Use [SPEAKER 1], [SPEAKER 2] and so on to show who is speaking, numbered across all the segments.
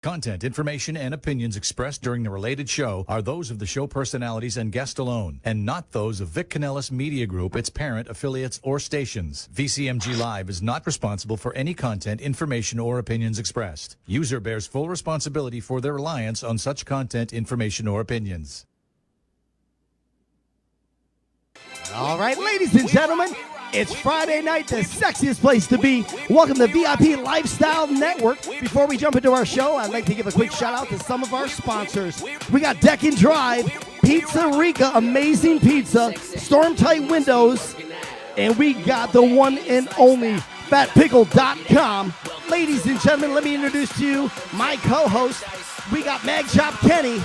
[SPEAKER 1] Content, information, and opinions expressed during the related show are those of the show personalities and guest alone, and not those of Vic Canellis Media Group, its parent, affiliates, or stations. VCMG Live is not responsible for any content, information, or opinions expressed. User bears full responsibility for their reliance on such content, information, or opinions.
[SPEAKER 2] All right, ladies and gentlemen, it's Friday night, the sexiest place to be. Welcome to VIP Lifestyle Network. Before we jump into our show, I'd like to give a quick shout out to some of our sponsors. We got Deck and Drive, Pizza Rica, amazing pizza, Storm Tight Windows, and we got the one and only FatPickle.com. Ladies and gentlemen, let me introduce to you my co-host. We got Mag Chop Kenny.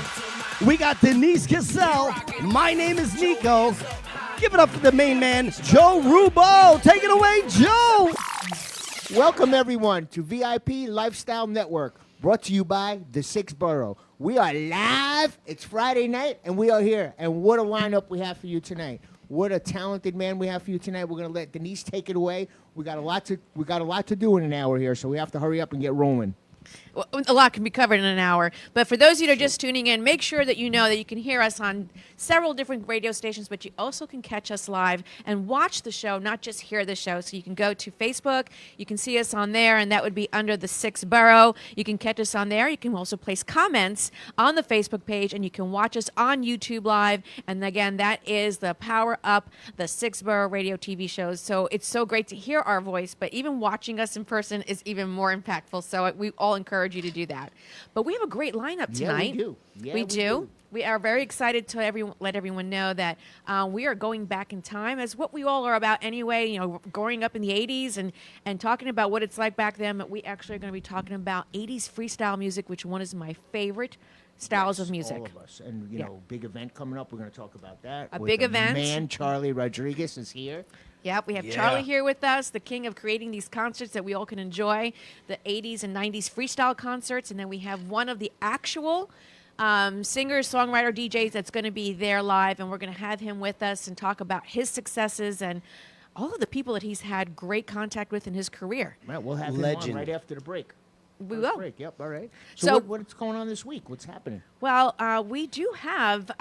[SPEAKER 2] We got Denise Cassell. My name is Nico. Give it up for the main man, Joe Rubo. Take it away, Joe.
[SPEAKER 3] Welcome, everyone, to VIP Lifestyle Network, brought to you by the 6th Borough. We are live. It's Friday night, and we are here. And what a lineup we have for you tonight. What a talented man we have for you tonight. We're going to let Denise take it away. We got a lot to do in an hour here, so we have to hurry up and get rolling.
[SPEAKER 4] Well, a lot can be covered in an hour. But for those of you that are just tuning in, make sure that you know that you can hear us on several different radio stations, but you also can catch us live and watch the show, not just hear the show. So you can go to Facebook. You can see us on there, and that would be under the 6th Borough. You can catch us on there. You can also place comments on the Facebook page, and you can watch us on YouTube Live. And again, that is the Power Up, the 6th Borough radio TV shows. So it's so great to hear our voice, but even watching us in person is even more impactful. So we all encourage you to do that. But we have a great lineup tonight.
[SPEAKER 3] Yeah, we do.
[SPEAKER 4] We do. We are very excited to let everyone know that we are going back in time, as what we all are about anyway, you know, growing up in the 80s and talking about what it's like back then. But we actually are going to be talking about 80s freestyle music, which one is my favorite styles of music.
[SPEAKER 3] All of us. And, you know, big event coming up. We're going to talk about that.
[SPEAKER 4] A big event.
[SPEAKER 3] Man, Charlie Rodriguez is here.
[SPEAKER 4] Yep, we have Charlie here with us, the king of creating these concerts that we all can enjoy, the 80s and 90s freestyle concerts. And then we have one of the actual singers, songwriter, DJs that's going to be there live. And we're going to have him with us and talk about his successes and all of the people that he's had great contact with in his career.
[SPEAKER 3] Right, we'll have him on right after the break.
[SPEAKER 4] We will.
[SPEAKER 3] Break. Yep, all right. So what's going on this week? What's happening?
[SPEAKER 4] Well, we do have...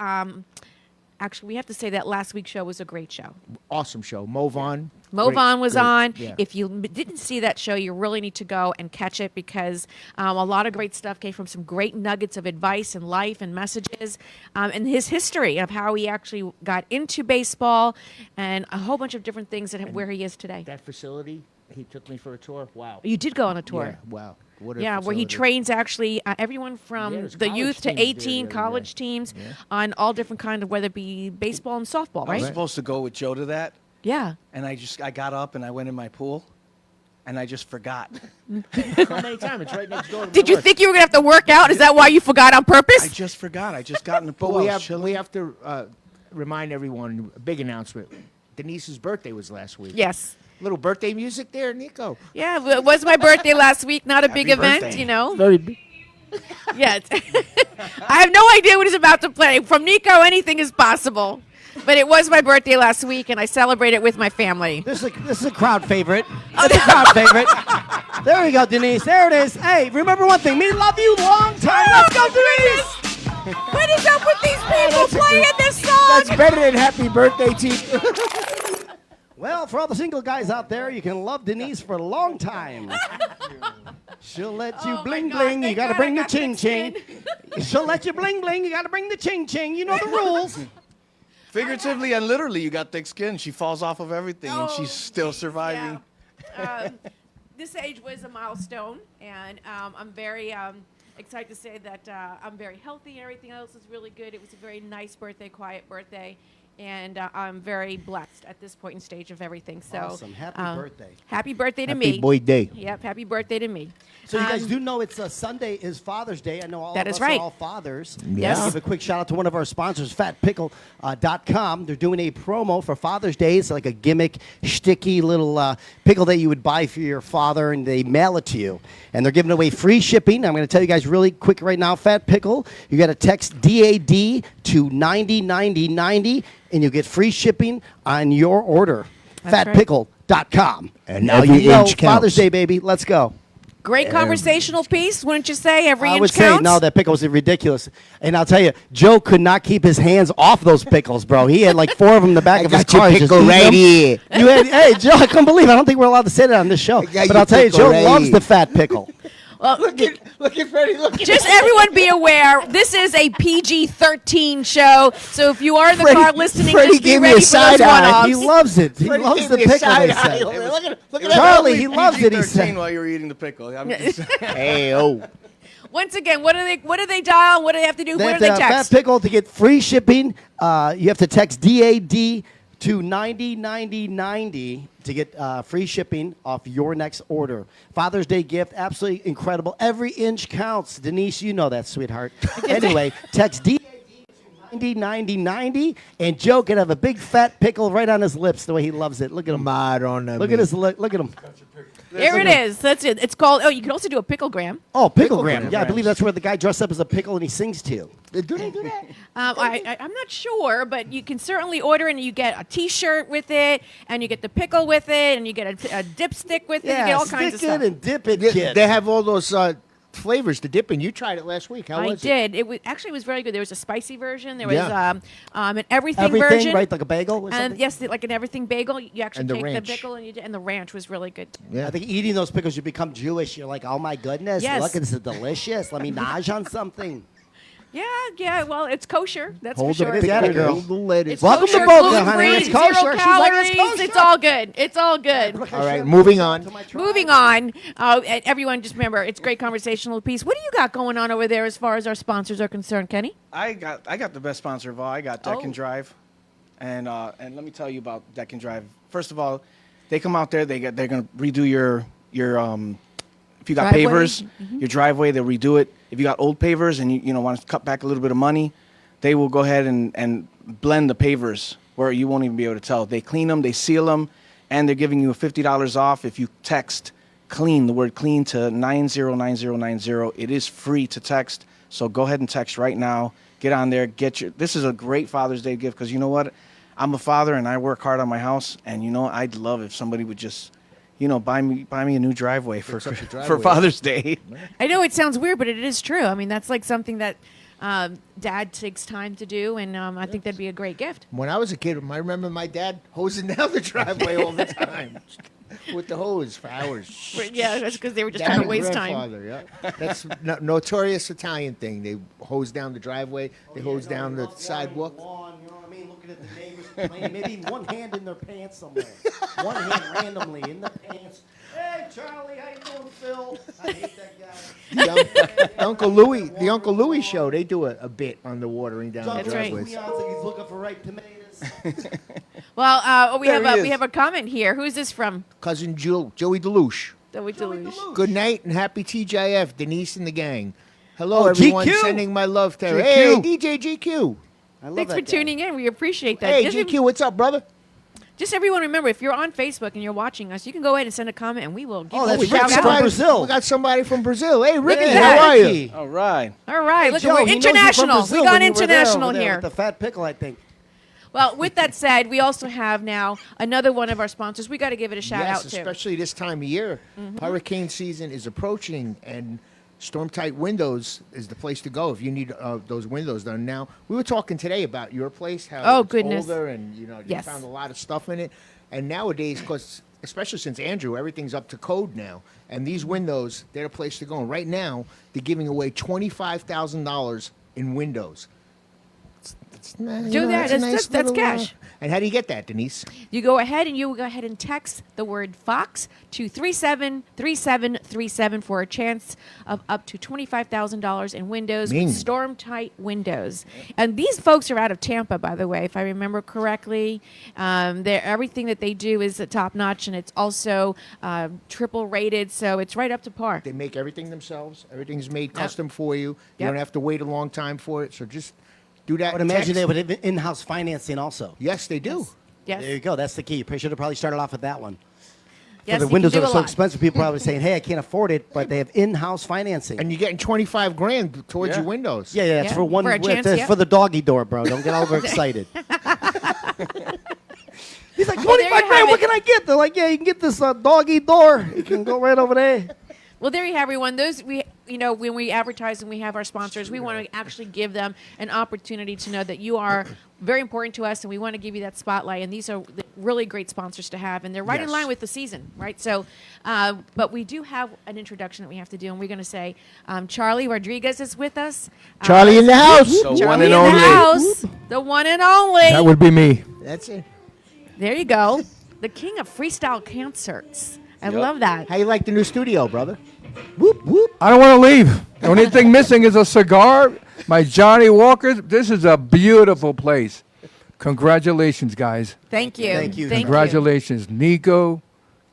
[SPEAKER 4] Actually, we have to say that last week's show was a great show.
[SPEAKER 3] Awesome show. Moran.
[SPEAKER 4] Moran was on.
[SPEAKER 3] Yeah.
[SPEAKER 4] If you didn't see that show, you really need to go and catch it, because a lot of great stuff came from some great nuggets of advice and life and messages, and his history of how he actually got into baseball and a whole bunch of different things where he is today.
[SPEAKER 3] That facility, he took me for a tour. Wow.
[SPEAKER 4] You did go on a tour.
[SPEAKER 3] Yeah, wow. What a
[SPEAKER 4] where he
[SPEAKER 3] facility.
[SPEAKER 4] trains actually everyone from the youth to 18, college teams on all different kinds of, whether it be baseball and softball, right?
[SPEAKER 5] I was supposed to go with Joe to that.
[SPEAKER 4] Yeah.
[SPEAKER 5] And I got up and I went in my pool, and I just forgot.
[SPEAKER 3] How many times? It's right next door.
[SPEAKER 4] Did you think you were going to have to work out? Is that why you forgot on purpose?
[SPEAKER 5] I just forgot. I just got in the pool.
[SPEAKER 3] But we have to remind everyone, a big announcement. Denise's birthday was last week.
[SPEAKER 4] Yes.
[SPEAKER 3] Little birthday music there, Nico.
[SPEAKER 4] Yeah, it was my birthday last week. Not a big event,
[SPEAKER 5] birthday.
[SPEAKER 4] you know.
[SPEAKER 3] Very big.
[SPEAKER 4] Yeah. I have no idea what he's about to play. From Nico, anything is possible. But it was my birthday last week, and I celebrated with my family.
[SPEAKER 2] This is a crowd favorite. It's a crowd favorite. There we go, Denise. There it is. Hey, remember one thing. Me love you long time. Let's go, Denise.
[SPEAKER 4] What is up with these people playing this song?
[SPEAKER 3] That's better than happy birthday to you.
[SPEAKER 2] Well, for all the single guys out there, you can love Denise for a long time. She'll let you bling bling. You got to bring the ching ching. She'll let you bling bling. You got to bring the ching ching. You know the rules.
[SPEAKER 5] Figuratively and literally, you got thick skin. She falls off of everything, and she's still surviving.
[SPEAKER 4] Yeah. This age was a milestone, and I'm very excited to say that I'm very healthy and everything else is really good. It was a very nice birthday, quiet birthday. And I'm very blessed at this point in stage of everything. So,
[SPEAKER 2] awesome. Happy birthday.
[SPEAKER 4] Happy birthday to me.
[SPEAKER 3] Happy birthday.
[SPEAKER 4] Yep, happy birthday to me.
[SPEAKER 2] So you guys do know it's Sunday is Father's Day. I know all
[SPEAKER 4] That
[SPEAKER 2] of
[SPEAKER 4] is
[SPEAKER 2] us
[SPEAKER 4] right.
[SPEAKER 2] are all fathers.
[SPEAKER 4] Yes.
[SPEAKER 2] Give a quick shout out to one of our sponsors, FatPickle.com. They're doing a promo for Father's Day. It's like a gimmick, shticky little pickle that you would buy for your father, and they mail it to you. And they're giving away free shipping. I'm going to tell you guys really quick right now, Fat Pickle. You got to text DAD to 909090. And you'll get free shipping on your order.
[SPEAKER 4] That's right.
[SPEAKER 2] FatPickle.com.
[SPEAKER 3] And
[SPEAKER 2] now
[SPEAKER 3] every
[SPEAKER 2] you know
[SPEAKER 3] inch counts.
[SPEAKER 2] Father's Day, baby. Let's go.
[SPEAKER 4] Great conversational piece, wouldn't you say? Every
[SPEAKER 2] I
[SPEAKER 4] inch
[SPEAKER 2] would
[SPEAKER 4] counts.
[SPEAKER 2] say, no, that pickle was ridiculous. And I'll tell you, Joe could not keep his hands off those pickles, bro. He had like 4 of them in the back
[SPEAKER 3] I
[SPEAKER 2] of his
[SPEAKER 3] got your
[SPEAKER 2] car. He's just
[SPEAKER 3] pickle
[SPEAKER 2] eating
[SPEAKER 3] right
[SPEAKER 2] them.
[SPEAKER 3] here.
[SPEAKER 2] You had, hey, Joe, I couldn't believe it. I don't think we're allowed to say that on this show.
[SPEAKER 3] got
[SPEAKER 2] But
[SPEAKER 3] your
[SPEAKER 2] I'll tell you,
[SPEAKER 3] pickle
[SPEAKER 2] Joe
[SPEAKER 3] right
[SPEAKER 2] loves
[SPEAKER 3] here.
[SPEAKER 2] the fat pickle.
[SPEAKER 4] Well,
[SPEAKER 3] Look at Freddie. Look at
[SPEAKER 4] just everyone be aware, this is a PG-13 show. So if you are in the
[SPEAKER 3] Freddie-
[SPEAKER 4] car listening,
[SPEAKER 3] Freddie
[SPEAKER 4] just be
[SPEAKER 3] gave me
[SPEAKER 4] ready
[SPEAKER 3] a
[SPEAKER 4] for those
[SPEAKER 3] side eye.
[SPEAKER 4] one-offs.
[SPEAKER 2] He loves it. He
[SPEAKER 3] Freddie
[SPEAKER 2] loves
[SPEAKER 3] gave
[SPEAKER 2] the
[SPEAKER 3] me a
[SPEAKER 2] pickle,
[SPEAKER 3] side
[SPEAKER 2] they
[SPEAKER 3] eye.
[SPEAKER 2] said.
[SPEAKER 3] Look at
[SPEAKER 2] Charlie, he loves it, he
[SPEAKER 5] PG-13
[SPEAKER 2] said.
[SPEAKER 5] while you were eating the pickle. I'm just,
[SPEAKER 3] Hey, oh.
[SPEAKER 4] Once again, what do they dial? What do they have to do?
[SPEAKER 2] They
[SPEAKER 4] Where
[SPEAKER 2] have
[SPEAKER 4] do
[SPEAKER 2] to
[SPEAKER 4] they
[SPEAKER 2] have
[SPEAKER 4] text?
[SPEAKER 2] Fat Pickle to get free shipping. You have to text DAD to 909090 to get free shipping off your next order. Father's Day gift, absolutely incredible. Every inch counts. Denise, you know that, sweetheart. Anyway, text DAD to 909090, and Joe can have a big fat pickle right on his lips the way he loves it. Look at him. Look at his look at him.
[SPEAKER 4] There it is. That's it. It's called. Oh, you can also do a picklegram.
[SPEAKER 2] Oh, picklegram.
[SPEAKER 3] Picklegram.
[SPEAKER 2] Yeah, I believe that's where the guy dressed up as a pickle and he sings to you.
[SPEAKER 3] Do they do that?
[SPEAKER 4] I'm not sure, but you can certainly order, and you get a T-shirt with it, and you get the pickle with it, and you get a dipstick with it. You get all kinds of
[SPEAKER 2] stick
[SPEAKER 4] stuff.
[SPEAKER 2] it and dip it,
[SPEAKER 3] They,
[SPEAKER 2] kid.
[SPEAKER 3] they have all those flavors to dip in. You tried it last week. How
[SPEAKER 4] I
[SPEAKER 3] was it?
[SPEAKER 4] did. It was actually it was very good. There was a spicy version. There was
[SPEAKER 3] Yeah.
[SPEAKER 4] an everything
[SPEAKER 2] Everything,
[SPEAKER 4] version.
[SPEAKER 2] right? Like a bagel or
[SPEAKER 4] And
[SPEAKER 2] something?
[SPEAKER 4] yes, like an everything bagel. You actually
[SPEAKER 3] And the
[SPEAKER 4] take
[SPEAKER 3] ranch.
[SPEAKER 4] the pickle and the ranch was really good.
[SPEAKER 3] Yeah.
[SPEAKER 2] I think eating those pickles, you become Jewish. You're like, oh my goodness,
[SPEAKER 4] Yes.
[SPEAKER 2] look, this is delicious. Let me nage on something.
[SPEAKER 4] Yeah. Well, it's kosher. That's
[SPEAKER 3] Hold
[SPEAKER 4] for sure.
[SPEAKER 3] the
[SPEAKER 2] Get it, girl.
[SPEAKER 3] Hold the lettuce.
[SPEAKER 4] It's
[SPEAKER 2] Welcome to
[SPEAKER 4] kosher,
[SPEAKER 2] Boca, honey.
[SPEAKER 4] gluten-free,
[SPEAKER 2] It's kosher.
[SPEAKER 4] zero
[SPEAKER 2] She's like,
[SPEAKER 4] calories.
[SPEAKER 2] it's kosher.
[SPEAKER 4] It's all good. It's all good.
[SPEAKER 3] All right, moving on.
[SPEAKER 4] Moving on, and everyone just remember, it's great conversational piece. What do you got going on over there as far as our sponsors are concerned, Kenny?
[SPEAKER 5] I got the best sponsor of all. I got Deck
[SPEAKER 4] Oh.
[SPEAKER 5] and Drive, and let me tell you about Deck and Drive. First of all, they come out there. They're gonna redo your if you got
[SPEAKER 4] Driveway?
[SPEAKER 5] pavers, your driveway. They'll redo it. If you got old pavers and you want to cut back a little bit of money, they will go ahead and blend the pavers where you won't even be able to tell. They clean them, they seal them, and they're giving you $50 off if you text clean, the word clean, to 909090. It is free to text, so go ahead and text right now. Get on there, this is a great Father's Day gift, because you know what? I'm a father and I work hard on my house, and I'd love if somebody would just, buy me a new driveway for
[SPEAKER 3] Fix up the
[SPEAKER 5] for
[SPEAKER 3] driveway.
[SPEAKER 5] Father's Day.
[SPEAKER 4] I know it sounds weird, but it is true. I mean, that's like something that Dad takes time to do, and I think that'd be a great gift.
[SPEAKER 3] When I was a kid, I remember my dad hosing down the driveway all the time with the hose for hours.
[SPEAKER 4] Yeah, that's because they were just
[SPEAKER 3] Dad
[SPEAKER 4] trying to
[SPEAKER 3] and
[SPEAKER 4] waste time.
[SPEAKER 3] grandfather, yeah. That's notorious Italian thing. They hose down the driveway. They hose down the sidewalk.
[SPEAKER 2] Lawn, you know what I mean? Looking at the neighbors complaining. Maybe one hand in their pants somewhere. One hand randomly in the pants. Hey, Charlie, how you doing, Phil? I hate that guy.
[SPEAKER 3] The Uncle Louie show. They do a bit on the watering down
[SPEAKER 2] John
[SPEAKER 3] the
[SPEAKER 4] That's right.
[SPEAKER 3] driveways.
[SPEAKER 2] Leon's like he's looking for ripe tomatoes.
[SPEAKER 4] Well, we
[SPEAKER 5] There he
[SPEAKER 4] we
[SPEAKER 5] is.
[SPEAKER 4] have a comment here. Who's this from?
[SPEAKER 3] Cousin Joey Delouche.
[SPEAKER 4] Joey Deluge.
[SPEAKER 3] Good night and happy TGIF, Denise and the gang. Hello,
[SPEAKER 2] Oh,
[SPEAKER 3] everyone.
[SPEAKER 2] GQ.
[SPEAKER 3] Sending my love to her.
[SPEAKER 2] GQ.
[SPEAKER 3] Hey, DJ GQ.
[SPEAKER 2] I love
[SPEAKER 4] Thanks
[SPEAKER 2] that
[SPEAKER 4] for
[SPEAKER 2] guy.
[SPEAKER 4] tuning in. We appreciate that.
[SPEAKER 3] Hey,
[SPEAKER 4] Just-
[SPEAKER 3] GQ, what's up, brother?
[SPEAKER 4] Just everyone remember, if you're on Facebook and you're watching us, you can go ahead and send a comment, and we will give
[SPEAKER 2] Oh,
[SPEAKER 4] you
[SPEAKER 2] that's
[SPEAKER 4] a shout
[SPEAKER 2] Rick's
[SPEAKER 4] out.
[SPEAKER 2] from Brazil.
[SPEAKER 3] We got somebody from Brazil. Hey, Ricky,
[SPEAKER 2] Hey,
[SPEAKER 3] how are you?
[SPEAKER 2] Ricky.
[SPEAKER 5] All right.
[SPEAKER 4] All right, look,
[SPEAKER 2] Joe,
[SPEAKER 4] we're
[SPEAKER 2] he knows you from
[SPEAKER 4] international.
[SPEAKER 2] Brazil
[SPEAKER 4] We got
[SPEAKER 2] when you were there
[SPEAKER 4] international
[SPEAKER 2] over there
[SPEAKER 4] here.
[SPEAKER 2] with the fat pickle, I think.
[SPEAKER 4] Well, with that said, we also have now another one of our sponsors. We got to give it a shout
[SPEAKER 3] Yes,
[SPEAKER 4] out to.
[SPEAKER 3] especially this time of year. Hurricane season is approaching, and Storm Tight Windows is the place to go if you need those windows done. Now, we were talking today about your place, how
[SPEAKER 4] Oh,
[SPEAKER 3] it's
[SPEAKER 4] goodness.
[SPEAKER 3] older, and you
[SPEAKER 4] Yes.
[SPEAKER 3] found a lot of stuff in it. And nowadays, because especially since Andrew, everything's up to code now, and these windows, they're the place to go. And right now, they're giving away $25,000 in windows.
[SPEAKER 4] Do that. That's cash.
[SPEAKER 3] And how do you get that, Denise?
[SPEAKER 4] You go ahead and you will go ahead and text the word Fox to 373737 for a chance of up to $25,000 in windows
[SPEAKER 3] Ming.
[SPEAKER 4] with Storm Tight windows. And these folks are out of Tampa, by the way, if I remember correctly. Everything that they do is top notch, and it's also triple rated, so it's right up to par.
[SPEAKER 3] They make everything themselves. Everything's made custom for you. You don't have to wait a long time for it. So just do that.
[SPEAKER 2] I would imagine
[SPEAKER 3] text.
[SPEAKER 2] they would have in-house financing also.
[SPEAKER 3] Yes, they do.
[SPEAKER 4] Yes.
[SPEAKER 2] There you go. That's the key. You should have probably started off with that one.
[SPEAKER 4] Yes,
[SPEAKER 2] the
[SPEAKER 4] you can
[SPEAKER 2] windows
[SPEAKER 4] do
[SPEAKER 2] are
[SPEAKER 4] a
[SPEAKER 2] so
[SPEAKER 4] lot.
[SPEAKER 2] expensive, people are probably saying, hey, I can't afford it, but they have in-house financing.
[SPEAKER 3] And you're getting 25 grand towards
[SPEAKER 5] Yeah.
[SPEAKER 3] your windows.
[SPEAKER 2] yeah, it's
[SPEAKER 4] Yeah,
[SPEAKER 2] for one.
[SPEAKER 4] for a chance,
[SPEAKER 2] that's
[SPEAKER 4] yeah.
[SPEAKER 2] for the doggy door, bro. Don't get overexcited. He's like,
[SPEAKER 4] Well, there
[SPEAKER 2] 25
[SPEAKER 4] you
[SPEAKER 2] grand,
[SPEAKER 4] have
[SPEAKER 2] what
[SPEAKER 4] it.
[SPEAKER 2] can I get? They're like, yeah, you can get this doggy door. You can go right over there.
[SPEAKER 4] Well, there you have everyone. When we advertise and we have our sponsors, we want to actually give them an opportunity to know that you are very important to us, and we want to give you that spotlight. And these are really great sponsors to have, and they're right in line with the season, right? So, but we do have an introduction that we have to do, and we're going to say Charlie Rodriguez is with us.
[SPEAKER 3] Charlie in the house.
[SPEAKER 5] The
[SPEAKER 4] Charlie
[SPEAKER 5] one
[SPEAKER 4] in
[SPEAKER 5] and
[SPEAKER 4] the
[SPEAKER 5] only.
[SPEAKER 4] house. The one and only.
[SPEAKER 6] That would be me.
[SPEAKER 3] That's it.
[SPEAKER 4] There you go. The king of freestyle concerts. I love that.
[SPEAKER 3] How you like the new studio, brother? Whoop, whoop.
[SPEAKER 6] I don't want to leave. The only thing missing is a cigar. My Johnny Walker. This is a beautiful place. Congratulations, guys.
[SPEAKER 4] Thank you.
[SPEAKER 2] Thank you.
[SPEAKER 6] Congratulations, Nico,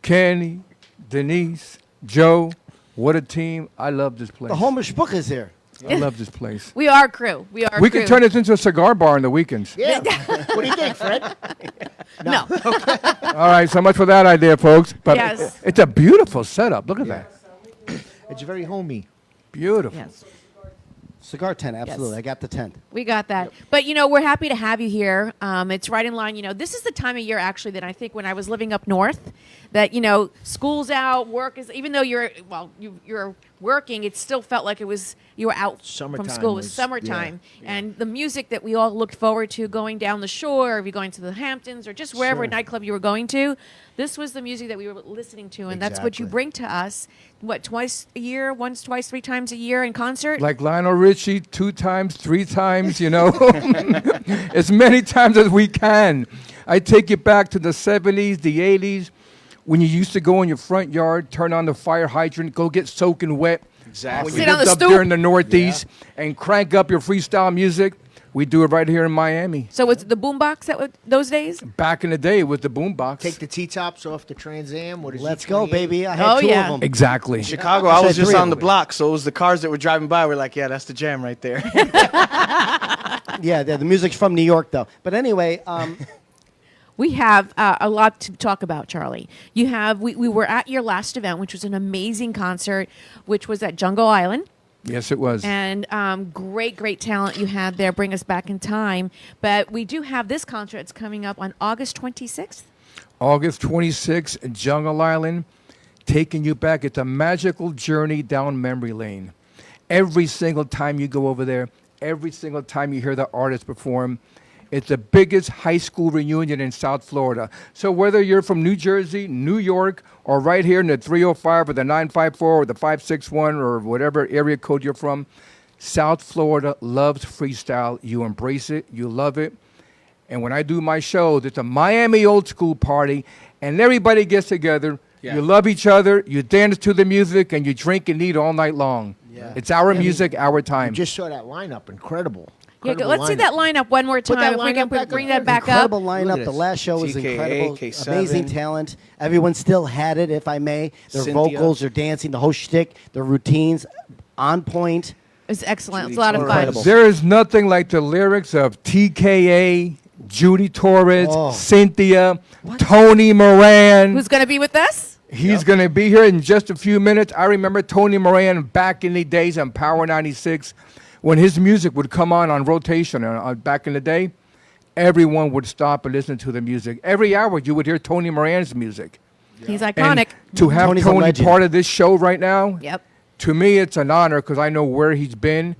[SPEAKER 6] Kenny, Denise, Joe. What a team. I love this place.
[SPEAKER 2] The whole mishpuch is here.
[SPEAKER 6] I love this place.
[SPEAKER 4] We are crew. We are
[SPEAKER 6] We
[SPEAKER 4] crew.
[SPEAKER 6] could turn this into a cigar bar on the weekends.
[SPEAKER 3] Yeah. What do you think, Fred?
[SPEAKER 4] No.
[SPEAKER 6] All right, so much for that idea, folks. But
[SPEAKER 4] Yes.
[SPEAKER 6] it's a beautiful setup. Look at that.
[SPEAKER 3] It's very homey.
[SPEAKER 6] Beautiful.
[SPEAKER 4] Yes.
[SPEAKER 2] Cigar tent, absolutely.
[SPEAKER 4] Yes.
[SPEAKER 2] I got the tent.
[SPEAKER 4] We got that. But, we're happy to have you here. It's right in line. This is the time of year, actually, that I think when I was living up north, that, school's out, work is, even though you're working, it still felt like you were out
[SPEAKER 3] Summertime
[SPEAKER 4] from school. It was
[SPEAKER 3] was-
[SPEAKER 4] summertime.
[SPEAKER 3] yeah.
[SPEAKER 4] And the music that we all looked forward to going down the shore, or if you're going to the Hamptons, or just wherever nightclub you were going to, this was the music that we were listening to. And that's what you
[SPEAKER 3] Exactly.
[SPEAKER 4] bring to us, twice a year, once, twice, 3 times a year in concert?
[SPEAKER 6] Like Lionel Richie, 2 times, 3 times, as many times as we can. I take you back to the 70s, the 80s, when you used to go in your front yard, turn on the fire hydrant, go get soaking wet.
[SPEAKER 5] Exactly.
[SPEAKER 6] When
[SPEAKER 4] Sit
[SPEAKER 6] you
[SPEAKER 4] on the
[SPEAKER 6] lived up
[SPEAKER 4] stoop.
[SPEAKER 6] there in the Northeast and crank up your freestyle music. We do it right here in Miami.
[SPEAKER 4] So was it the boombox those days?
[SPEAKER 6] Back in the day with the boombox.
[SPEAKER 3] Take the T-tops off the Trans Am. What is
[SPEAKER 2] Let's
[SPEAKER 3] it,
[SPEAKER 2] go,
[SPEAKER 3] 28?
[SPEAKER 2] baby. I had
[SPEAKER 4] Oh,
[SPEAKER 2] 2
[SPEAKER 4] yeah.
[SPEAKER 2] of them.
[SPEAKER 6] Exactly.
[SPEAKER 5] Chicago,
[SPEAKER 2] I
[SPEAKER 5] I was
[SPEAKER 2] said
[SPEAKER 5] just
[SPEAKER 2] 3
[SPEAKER 5] on the
[SPEAKER 2] of them.
[SPEAKER 5] block, so it was the cars that were driving by. We're like, yeah, that's the jam right there.
[SPEAKER 2] Yeah, the music's from New York, though. But anyway,
[SPEAKER 4] We have a lot to talk about, Charlie. We were at your last event, which was an amazing concert, which was at Jungle Island.
[SPEAKER 6] Yes, it was.
[SPEAKER 4] And great talent you had there. Bring us back in time. But we do have this concert that's coming up on August 26th.
[SPEAKER 6] August 26th, Jungle Island, taking you back. It's a magical journey down memory lane. Every single time you go over there, every single time you hear the artist perform, it's the biggest high school reunion in South Florida. So whether you're from New Jersey, New York, or right here in the 305 or the 954 or the 561 or whatever area code you're from, South Florida loves freestyle. You embrace it. You love it. And when I do my shows, it's a Miami old school party, and everybody gets together.
[SPEAKER 5] Yeah.
[SPEAKER 6] You love each other. You dance to the music, and you drink and eat all night long.
[SPEAKER 3] Yeah.
[SPEAKER 6] It's our music, our time.
[SPEAKER 3] You just saw that lineup. Incredible.
[SPEAKER 4] Yeah,
[SPEAKER 3] Incredible
[SPEAKER 4] let's see that lineup one more
[SPEAKER 3] Put
[SPEAKER 4] time.
[SPEAKER 3] that
[SPEAKER 4] If we can
[SPEAKER 3] lineup back
[SPEAKER 4] bring
[SPEAKER 3] up.
[SPEAKER 4] that back
[SPEAKER 2] incredible
[SPEAKER 4] up.
[SPEAKER 3] Look at
[SPEAKER 2] lineup. The
[SPEAKER 3] this.
[SPEAKER 2] last show was
[SPEAKER 5] TKA,
[SPEAKER 2] incredible.
[SPEAKER 5] K7.
[SPEAKER 2] Amazing talent. Everyone still had it, if I may. Their
[SPEAKER 5] Cynthia.
[SPEAKER 2] vocals, their dancing, the whole shtick, their routines, on point.
[SPEAKER 4] It's excellent. It's a
[SPEAKER 5] Judy
[SPEAKER 4] lot of fun.
[SPEAKER 2] Incredible.
[SPEAKER 6] There is nothing like the lyrics of TKA, Judy Torres,
[SPEAKER 2] Oh.
[SPEAKER 6] Cynthia, Tony Moran.
[SPEAKER 4] Who's going to be with us?
[SPEAKER 6] He's going to be here in just a few minutes. I remember Tony Moran back in the days on Power 96 when his music would come on rotation back in the day. Everyone would stop and listen to the music. Every hour you would hear Tony Moran's music.
[SPEAKER 4] He's
[SPEAKER 6] And
[SPEAKER 4] iconic.
[SPEAKER 6] to have
[SPEAKER 2] Tony's a
[SPEAKER 6] Tony
[SPEAKER 2] legend.
[SPEAKER 6] part of this show right now,
[SPEAKER 4] Yep.
[SPEAKER 6] to me it's an honor because I know where he's been,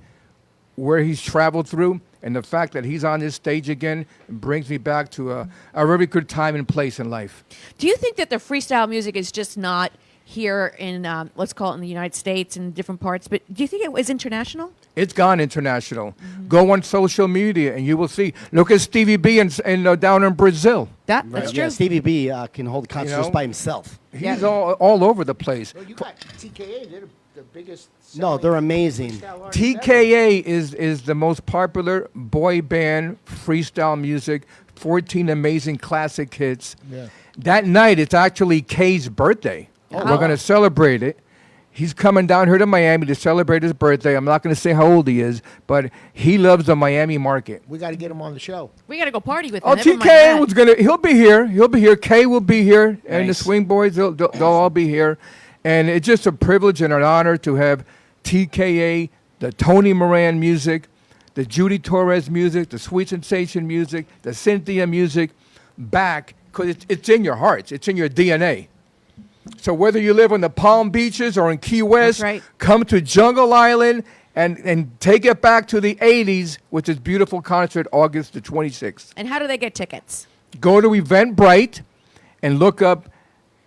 [SPEAKER 6] where he's traveled through, and the fact that he's on this stage again brings me back to a very good time and place in life.
[SPEAKER 4] Do you think that the freestyle music is just not here in, let's call it in the United States and different parts, but do you think it was international?
[SPEAKER 6] It's gone international. Go on social media and you will see. Look at Stevie B down in Brazil.
[SPEAKER 4] That's true.
[SPEAKER 2] Yeah, Stevie B can hold concerts
[SPEAKER 6] know?
[SPEAKER 2] just by himself.
[SPEAKER 6] He's all over the place.
[SPEAKER 3] Well, you got TKA. They're the biggest.
[SPEAKER 2] No, they're amazing.
[SPEAKER 3] freestyle artist ever.
[SPEAKER 6] TKA is the most popular boy band freestyle music. 14 amazing classic hits.
[SPEAKER 3] Yeah.
[SPEAKER 6] That night, it's actually Kay's birthday.
[SPEAKER 4] Oh.
[SPEAKER 6] We're going to celebrate it. He's coming down here to Miami to celebrate his birthday. I'm not going to say how old he is, but he loves the Miami market.
[SPEAKER 3] We got to get him on the show.
[SPEAKER 4] We got to go party with him.
[SPEAKER 6] Oh,
[SPEAKER 4] Never mind
[SPEAKER 6] TK
[SPEAKER 4] that.
[SPEAKER 6] was he'll be here. He'll be here. Kay will be here. And the
[SPEAKER 5] Nice.
[SPEAKER 6] Swing Boys, they'll all be here. And it's just a privilege and an honor to have TKA, the Tony Moran music, the Judy Torres music, the Sweet Sensation music, the Cynthia music back because it's in your hearts. It's in your DNA. So whether you live on the Palm Beaches or in Key West,
[SPEAKER 4] right.
[SPEAKER 6] come to Jungle Island and take it back to the 80s with this beautiful concert August the 26th.
[SPEAKER 4] And how do they get tickets?
[SPEAKER 6] Go to Eventbrite and look up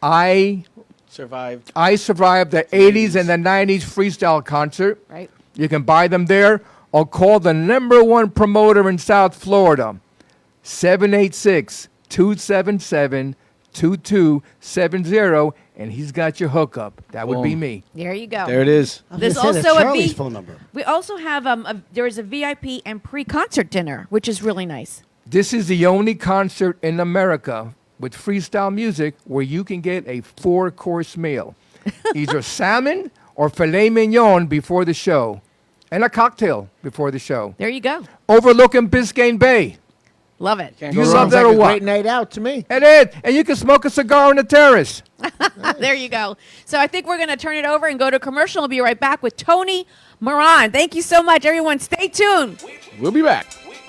[SPEAKER 6] I Survived the 80s and the 90s freestyle concert.
[SPEAKER 4] Right.
[SPEAKER 6] You can buy them there or call the #1 promoter in South Florida, 786-277-2270, and he's got your hookup. That would be
[SPEAKER 5] Boom.
[SPEAKER 6] me.
[SPEAKER 4] There you go.
[SPEAKER 5] There it is.
[SPEAKER 4] There's
[SPEAKER 2] Gonna say, that's
[SPEAKER 4] also a
[SPEAKER 2] Charlie's phone number.
[SPEAKER 4] We also have there is a VIP and pre-concert dinner, which is really nice.
[SPEAKER 6] This is the only concert in America with freestyle music where you can get a 4-course meal, either salmon or filet mignon before the show, and a cocktail before the show.
[SPEAKER 4] There you go.
[SPEAKER 6] Overlooking Biscayne Bay.
[SPEAKER 4] Love it.
[SPEAKER 5] Can't
[SPEAKER 6] You
[SPEAKER 5] go
[SPEAKER 6] love
[SPEAKER 5] wrong.
[SPEAKER 6] that
[SPEAKER 3] Sounds
[SPEAKER 6] or
[SPEAKER 3] like a
[SPEAKER 6] what?
[SPEAKER 3] great night out to me.
[SPEAKER 6] It is, and you can smoke a cigar on the terrace.
[SPEAKER 4] There you go. So I think we're going to turn it over and go to commercial. We'll be right back with Tony Moran. Thank you so much, everyone. Stay tuned.
[SPEAKER 5] We'll be back.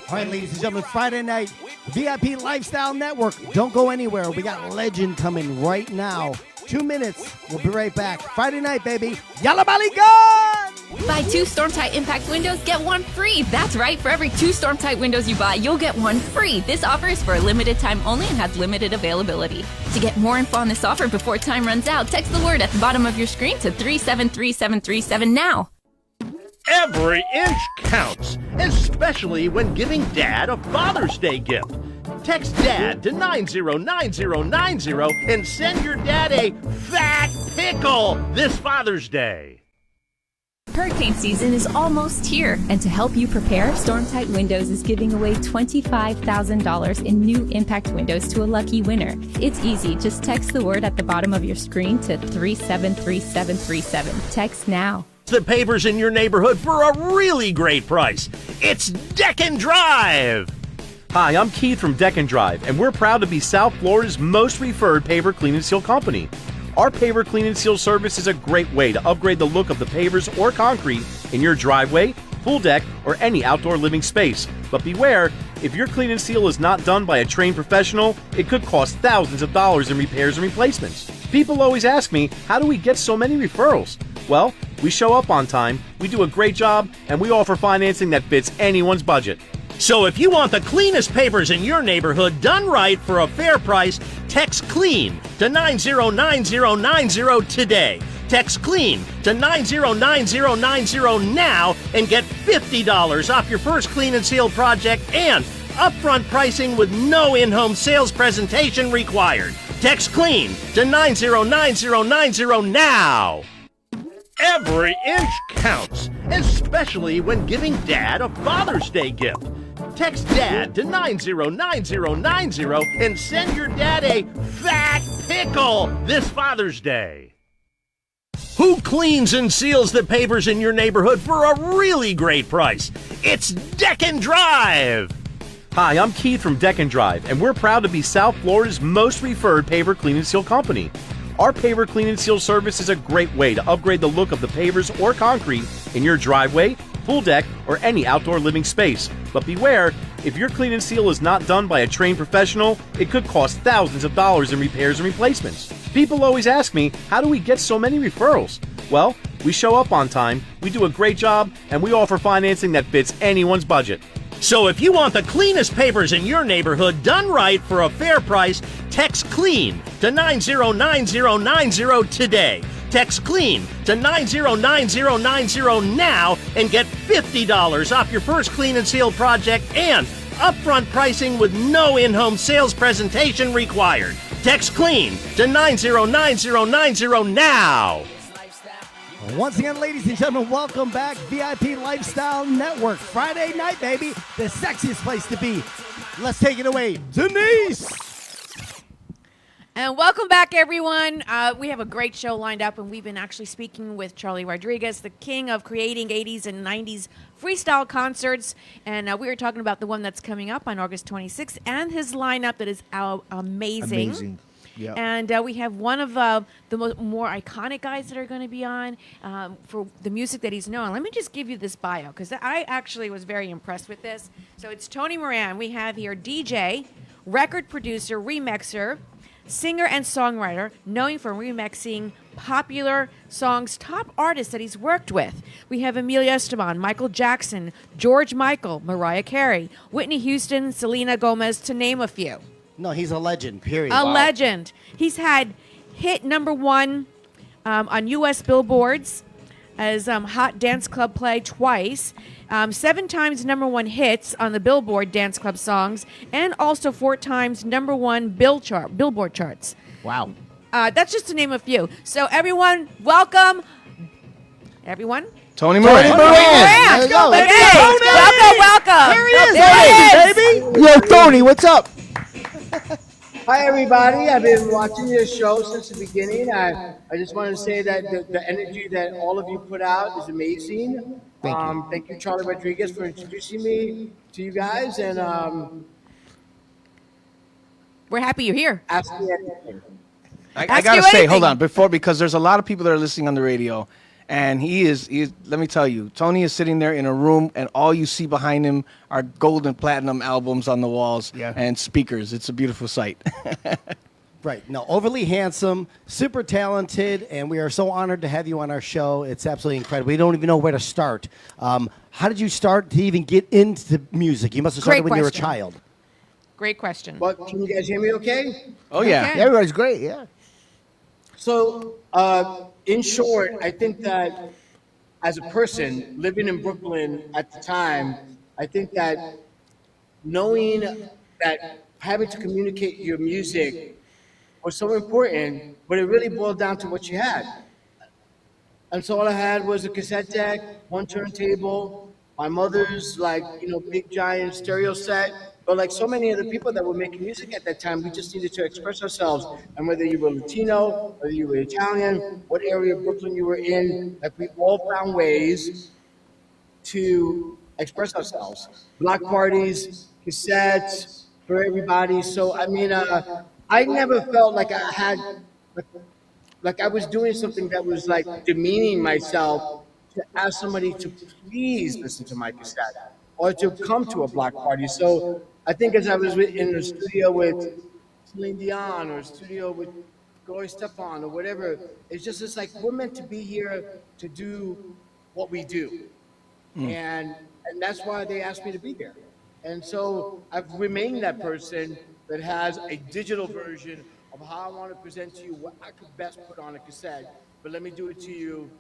[SPEAKER 2] All right, ladies and gentlemen, Friday night, VIP Lifestyle Network. Don't go anywhere. We got Legend coming right now. 2 minutes. We'll be right back. Friday night, baby. Yalla Bali Gun!
[SPEAKER 7] Buy 2 Stormtight Impact windows, get 1 free. That's right. For every 2 Stormtight windows you buy, you'll get 1 free. This offer is for a limited time only and has limited availability. To get more info on this offer before time runs out, text the word at the bottom of your screen to 373737 now.
[SPEAKER 8] Every inch counts, especially when giving Dad a Father's Day gift. Text DAD to 909090 and send your dad a fat pickle this Father's Day.
[SPEAKER 7] Hurricane season is almost here, and to help you prepare, Stormtight Windows is giving away $25,000 in new impact windows to a lucky winner. It's easy. Just text the word at the bottom of your screen to 373737. Text now.
[SPEAKER 8] The pavers in your neighborhood for a really great price. It's Deck and Drive.
[SPEAKER 9] Hi, I'm Keith from Deck and Drive, and we're proud to be South Florida's most referred paver clean and seal company. Our paver clean and seal service is a great way to upgrade the look of the pavers or concrete in your driveway, pool deck, or any outdoor living space. But beware, if your clean and seal is not done by a trained professional, it could cost thousands of dollars in repairs and replacements. People always ask me, how do we get so many referrals? Well, we show up on time, we do a great job, and we offer financing that fits anyone's budget.
[SPEAKER 8] So if you want the cleanest pavers in your neighborhood done right for a fair price, text CLEAN to 909090 today. Text CLEAN to 909090 now and get $50 off your first clean and seal project and upfront pricing with no in-home sales presentation required. Text CLEAN to 909090 now. Every inch counts, especially when giving Dad a Father's Day gift. Text DAD to 909090 and send your dad a fat pickle this Father's Day. Who cleans and seals the pavers in your neighborhood for a really great price? It's Deck and Drive.
[SPEAKER 9] Hi, I'm Keith from Deck and Drive, and we're proud to be South Florida's most referred paver clean and seal company. Our paver clean and seal service is a great way to upgrade the look of the pavers or concrete in your driveway, pool deck, or any outdoor living space. But beware, if your clean and seal is not done by a trained professional, it could cost thousands of dollars in repairs and replacements. People always ask me, how do we get so many referrals? Well, we show up on time, we do a great job, and we offer financing that fits anyone's budget.
[SPEAKER 8] So if you want the cleanest pavers in your neighborhood done right for a fair price, text CLEAN to 909090 today. Text CLEAN to 909090 now and get $50 off your first clean and seal project and upfront pricing with no in-home sales presentation required. Text CLEAN to 909090 now.
[SPEAKER 2] Once again, ladies and gentlemen, welcome back. VIP Lifestyle Network. Friday night, baby. The sexiest place to be. Let's take it away, Denise.
[SPEAKER 4] And welcome back, everyone. We have a great show lined up, and we've been actually speaking with Charlie Rodriguez, the king of creating 80s and 90s freestyle concerts. And we were talking about the one that's coming up on August 26th and his lineup that is amazing.
[SPEAKER 3] Amazing. Yeah.
[SPEAKER 4] And we have one of the more iconic guys that are going to be on for the music that he's known. Let me just give you this bio, because I actually was very impressed with this. So it's Tony Moran. We have here DJ, record producer, remixer, singer and songwriter, known for remixing popular songs, top artists that he's worked with. We have Emilio Esteban, Michael Jackson, George Michael, Mariah Carey, Whitney Houston, Selena Gomez, to name a few.
[SPEAKER 2] No, he's a legend, period.
[SPEAKER 4] A legend. He's had hit #1 on U.S. billboards as Hot Dance Club Play twice, 7 times #1 hits on the Billboard Dance Club songs, and also 4 times #1 Billboard charts.
[SPEAKER 3] Wow.
[SPEAKER 4] That's just to name a few. So everyone, welcome. Everyone.
[SPEAKER 5] Tony Moran.
[SPEAKER 3] Moran.
[SPEAKER 4] Moran.
[SPEAKER 3] There you go.
[SPEAKER 4] Hey, welcome.
[SPEAKER 2] There he is,
[SPEAKER 4] There
[SPEAKER 2] baby.
[SPEAKER 3] Yo, Tony, what's up?
[SPEAKER 10] Hi, everybody. I've been watching your show since the beginning. I just want to say that the energy that all of you put out is amazing. Thank you, Charlie Rodriguez, for introducing me to you guys, and
[SPEAKER 4] We're happy you're here.
[SPEAKER 10] ask me anything.
[SPEAKER 5] I
[SPEAKER 4] Ask
[SPEAKER 5] gotta
[SPEAKER 4] you
[SPEAKER 5] say,
[SPEAKER 4] anything.
[SPEAKER 5] hold on, because there's a lot of people that are listening on the radio, and he is. Let me tell you, Tony is sitting there in a room, and all you see behind him are gold and platinum albums on the walls and speakers. It's a beautiful sight.
[SPEAKER 2] Right. No, overly handsome, super talented, and we are so honored to have you on our show. It's absolutely incredible. We don't even know where to start. How did you start to even get into music? You must have started
[SPEAKER 4] Great
[SPEAKER 2] when you were a
[SPEAKER 4] question.
[SPEAKER 2] child.
[SPEAKER 4] Great question.
[SPEAKER 10] But can you guys hear me okay?
[SPEAKER 5] Oh yeah.
[SPEAKER 4] Okay.
[SPEAKER 3] Everybody's great, yeah.
[SPEAKER 10] So, in short, I think that as a person living in Brooklyn at the time, I think that knowing that having to communicate your music was so important, but it really boiled down to what you had. And so all I had was a cassette deck, 1 turntable, my mother's big giant stereo set. But like so many of the people that were making music at that time, we just needed to express ourselves. And whether you were Latino, whether you were Italian, what area of Brooklyn you were in, like we all found ways to express ourselves. Block parties, cassettes for everybody. So I mean, I never felt like I had, like I was doing something that was like demeaning myself to ask somebody to please listen to my cassette or to come to a block party. So I think as I was in the studio with Celine Dion or studio with Gloria Stefan or whatever, it's like we're meant to be here to do what we do. And that's why they asked me to be here. And so I've remained that person that has a digital version of how I want to present to you what I could best put on a cassette, but let me do it to you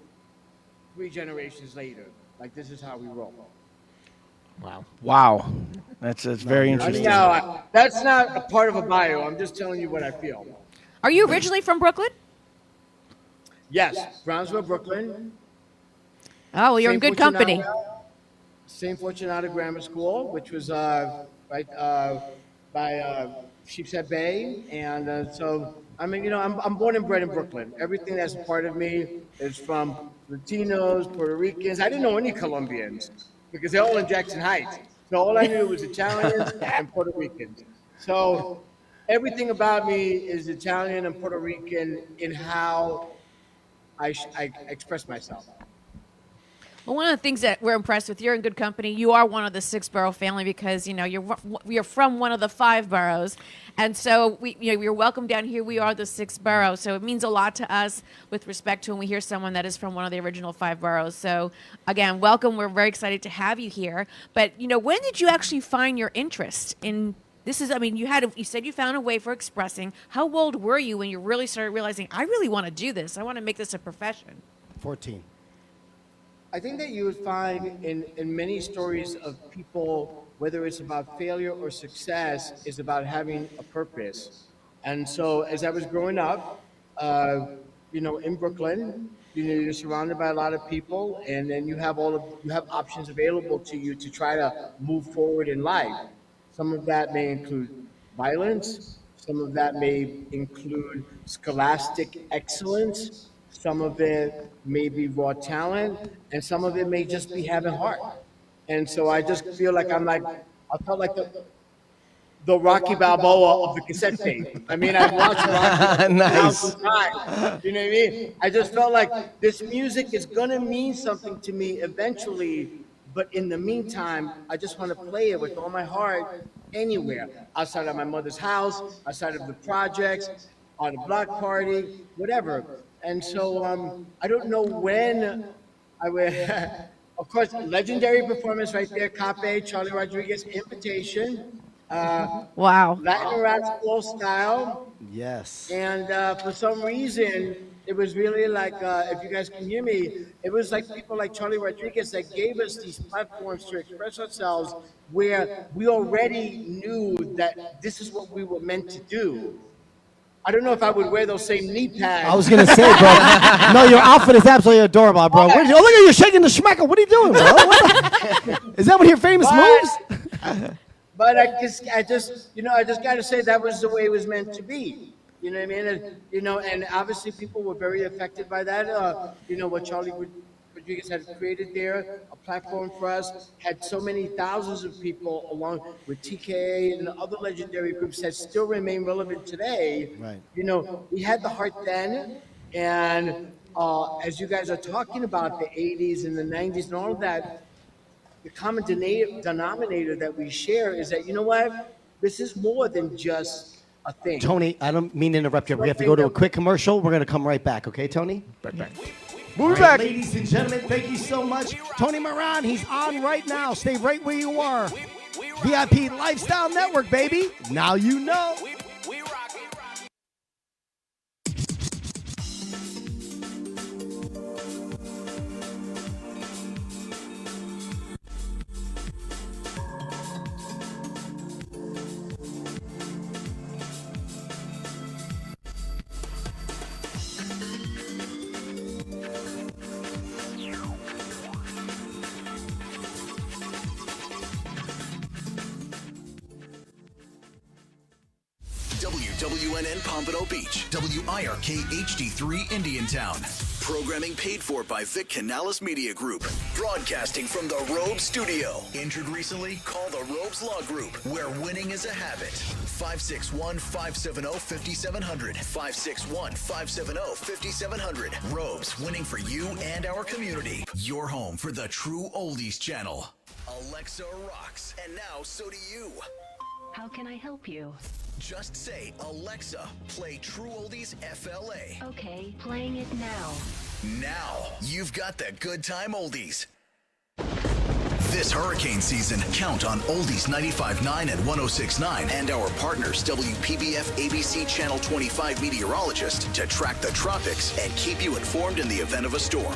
[SPEAKER 10] 3 generations later. Like this is how we roll.
[SPEAKER 5] Wow. That's very interesting.
[SPEAKER 10] Now, that's not a part of a bio. I'm just telling you what I feel.
[SPEAKER 4] Are you originally from Brooklyn?
[SPEAKER 10] Yes, Brownsville, Brooklyn.
[SPEAKER 4] Oh, well, you're in
[SPEAKER 10] St.
[SPEAKER 4] good company.
[SPEAKER 10] St. Fortunato Grammar School, which was right by Sheepshead Bay, and so I mean, I'm born and bred in Brooklyn. Everything that's a part of me is from Latinos, Puerto Ricans. I didn't know any Colombians because they're all in Jackson Heights. So all I knew was Italians and Puerto Ricans. So everything about me is Italian and Puerto Rican in how I express myself.
[SPEAKER 4] Well, one of the things that we're impressed with, you're in good company. You are one of the 6 borough family because you're from one of the 5 boroughs, and so we're welcome down here. We are the 6th borough, so it means a lot to us with respect to when we hear someone that is from one of the original 5 boroughs. So again, welcome. We're very excited to have you here. But when did you actually find your interest in this? I mean, you said you found a way for expressing. How old were you when you really started realizing I really want to do this? I want to make this a profession.
[SPEAKER 2] 14.
[SPEAKER 10] I think that you would find in many stories of people, whether it's about failure or success, is about having a purpose. And so as I was growing up, in Brooklyn, you're surrounded by a lot of people, and then you have options available to you to try to move forward in life. Some of that may include violence. Some of that may include scholastic excellence. Some of it may be raw talent, and some of it may just be having heart. And so I just feel like I felt like the Rocky Balboa of the cassette tape. I mean, I've watched Rocky
[SPEAKER 5] Nice.
[SPEAKER 10] 1,000 times. You know what I mean? I just felt like this music is gonna mean something to me eventually, but in the meantime, I just want to play it with all my heart anywhere, outside of my mother's house, outside of the projects. on a block party, whatever. And so I don't know when I would. Of course, legendary performance right there, Cape, Charlie Rodriguez, Invitation,
[SPEAKER 4] Wow.
[SPEAKER 10] Latin rap school style.
[SPEAKER 2] Yes.
[SPEAKER 10] And for some reason, it was really like, if you guys can hear me, it was like people like Charlie Rodriguez that gave us these platforms to express ourselves where we already knew that this is what we were meant to do. I don't know if I would wear those same knee pads.
[SPEAKER 2] I was gonna say, bro. No, your outfit is absolutely adorable, bro. Oh, look at you shaking the schmeckle. What are you doing, bro? Is that one of your famous moves?
[SPEAKER 10] But I just got to say that was the way it was meant to be. You know what I mean? And obviously people were very affected by that. What Charlie Rodriguez had created there, a platform for us, had so many thousands of people along with TKA and other legendary groups that still remain relevant today.
[SPEAKER 2] Right.
[SPEAKER 10] We had the heart then, and as you guys are talking about the 80s and the 90s and all of that, the common denominator that we share is that, you know what? This is more than just a thing.
[SPEAKER 2] Tony, I don't mean to interrupt you. We have to go to a quick commercial. We're going to come right back. Okay, Tony?
[SPEAKER 6] Right back.
[SPEAKER 2] We'll be back. Ladies and gentlemen, thank you so much. Tony Moran, he's on right now. Stay right where you are. VIP Lifestyle Network, baby. Now you know.
[SPEAKER 11] WNN Pompano Beach, WIRK HD3 Indiantown. Programming paid for by Vic Canales Media Group. Broadcasting from the Robe Studio. Injured recently? Call the Robes Law Group, where winning is a habit. 561-570-5700. 561-570-5700. Robes, winning for you and our community. Your home for the true oldies channel. Alexa rocks, and now so do you.
[SPEAKER 12] How can I help you?
[SPEAKER 11] Just say, Alexa, play True Oldies FLA.
[SPEAKER 12] Okay, playing it now.
[SPEAKER 11] Now, you've got the good time oldies. This hurricane season, count on Oldies 95.9 and 106.9 and our partners WPBF ABC Channel 25 meteorologist to track the tropics and keep you informed in the event of a storm.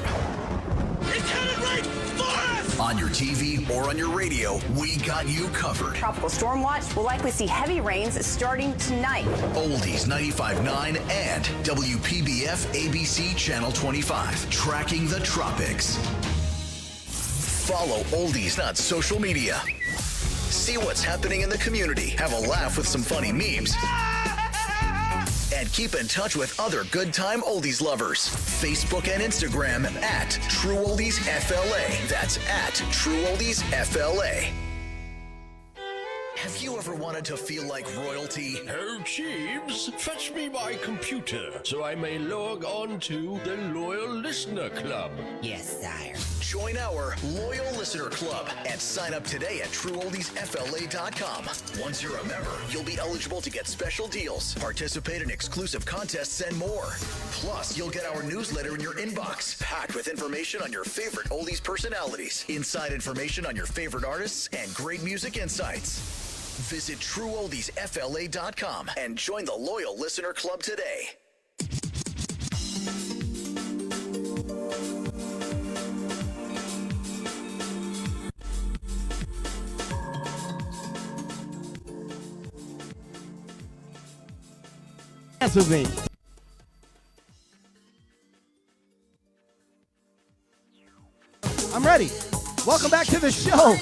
[SPEAKER 11] It's headed right for us! On your TV or on your radio, we got you covered.
[SPEAKER 13] Tropical storm watch will likely see heavy rains starting tonight.
[SPEAKER 11] Oldies 95.9 and WPBF ABC Channel 25, tracking the tropics. Follow Oldies on social media. See what's happening in the community. Have a laugh with some funny memes. And keep in touch with other good time oldies lovers. Facebook and Instagram at True Oldies FLA. That's at True Oldies FLA. Have you ever wanted to feel like royalty?
[SPEAKER 14] Oh, Jeeves, fetch me my computer so I may log on to the Loyal Listener Club.
[SPEAKER 11] Yes, sire. Join our Loyal Listener Club and sign up today at TrueOldiesFLA.com. Once you're a member, you'll be eligible to get special deals, participate in exclusive contests, and more. Plus, you'll get our newsletter in your inbox, packed with information on your favorite oldies personalities, inside information on your favorite artists, and great music insights. Visit TrueOldiesFLA.com and join the Loyal Listener Club today.
[SPEAKER 2] Dance with me. I'm ready. Welcome back to the show.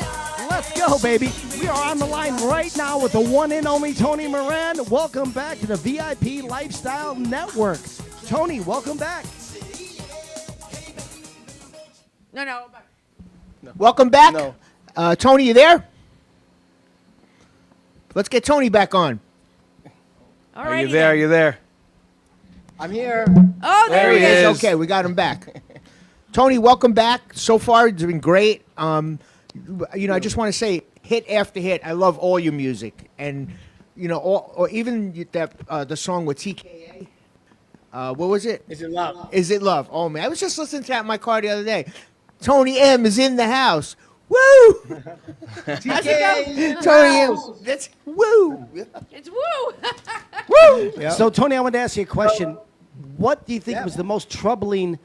[SPEAKER 2] Let's go, baby. We are on the line right now with the one and only Tony Moran. Welcome back to the VIP Lifestyle Network. Tony, welcome back.
[SPEAKER 4] No.
[SPEAKER 3] Welcome back.
[SPEAKER 5] No.
[SPEAKER 3] Tony, you there? Let's get Tony back on.
[SPEAKER 4] All
[SPEAKER 5] Are
[SPEAKER 4] right.
[SPEAKER 5] you there? Are you there?
[SPEAKER 10] I'm here.
[SPEAKER 4] Oh, there he is.
[SPEAKER 3] Okay, we got him back. Tony, welcome back. So far, it's been great. I just want to say, hit after hit. I love all your music, and or even that the song with TKA. What was it?
[SPEAKER 10] Is It Love?
[SPEAKER 3] Is It Love? Oh man, I was just listening to that in my car the other day. Tony M is in the house. Woo!
[SPEAKER 10] TK,
[SPEAKER 3] Tony M. That's woo.
[SPEAKER 4] It's woo.
[SPEAKER 3] Woo.
[SPEAKER 2] So, Tony, I want to ask you a question. What do you think was the most troubling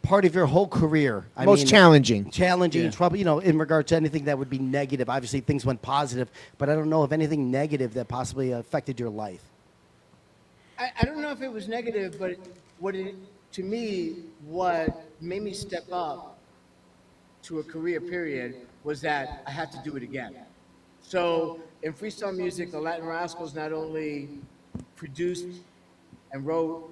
[SPEAKER 2] part of your whole career?
[SPEAKER 3] Most challenging.
[SPEAKER 2] Challenging, trouble, in regard to anything that would be negative. Obviously, things went positive, but I don't know of anything negative that possibly affected your life.
[SPEAKER 10] I don't know if it was negative, but to me, what made me step up to a career period was that I had to do it again. So in freestyle music, the Latin Rascals not only produced and wrote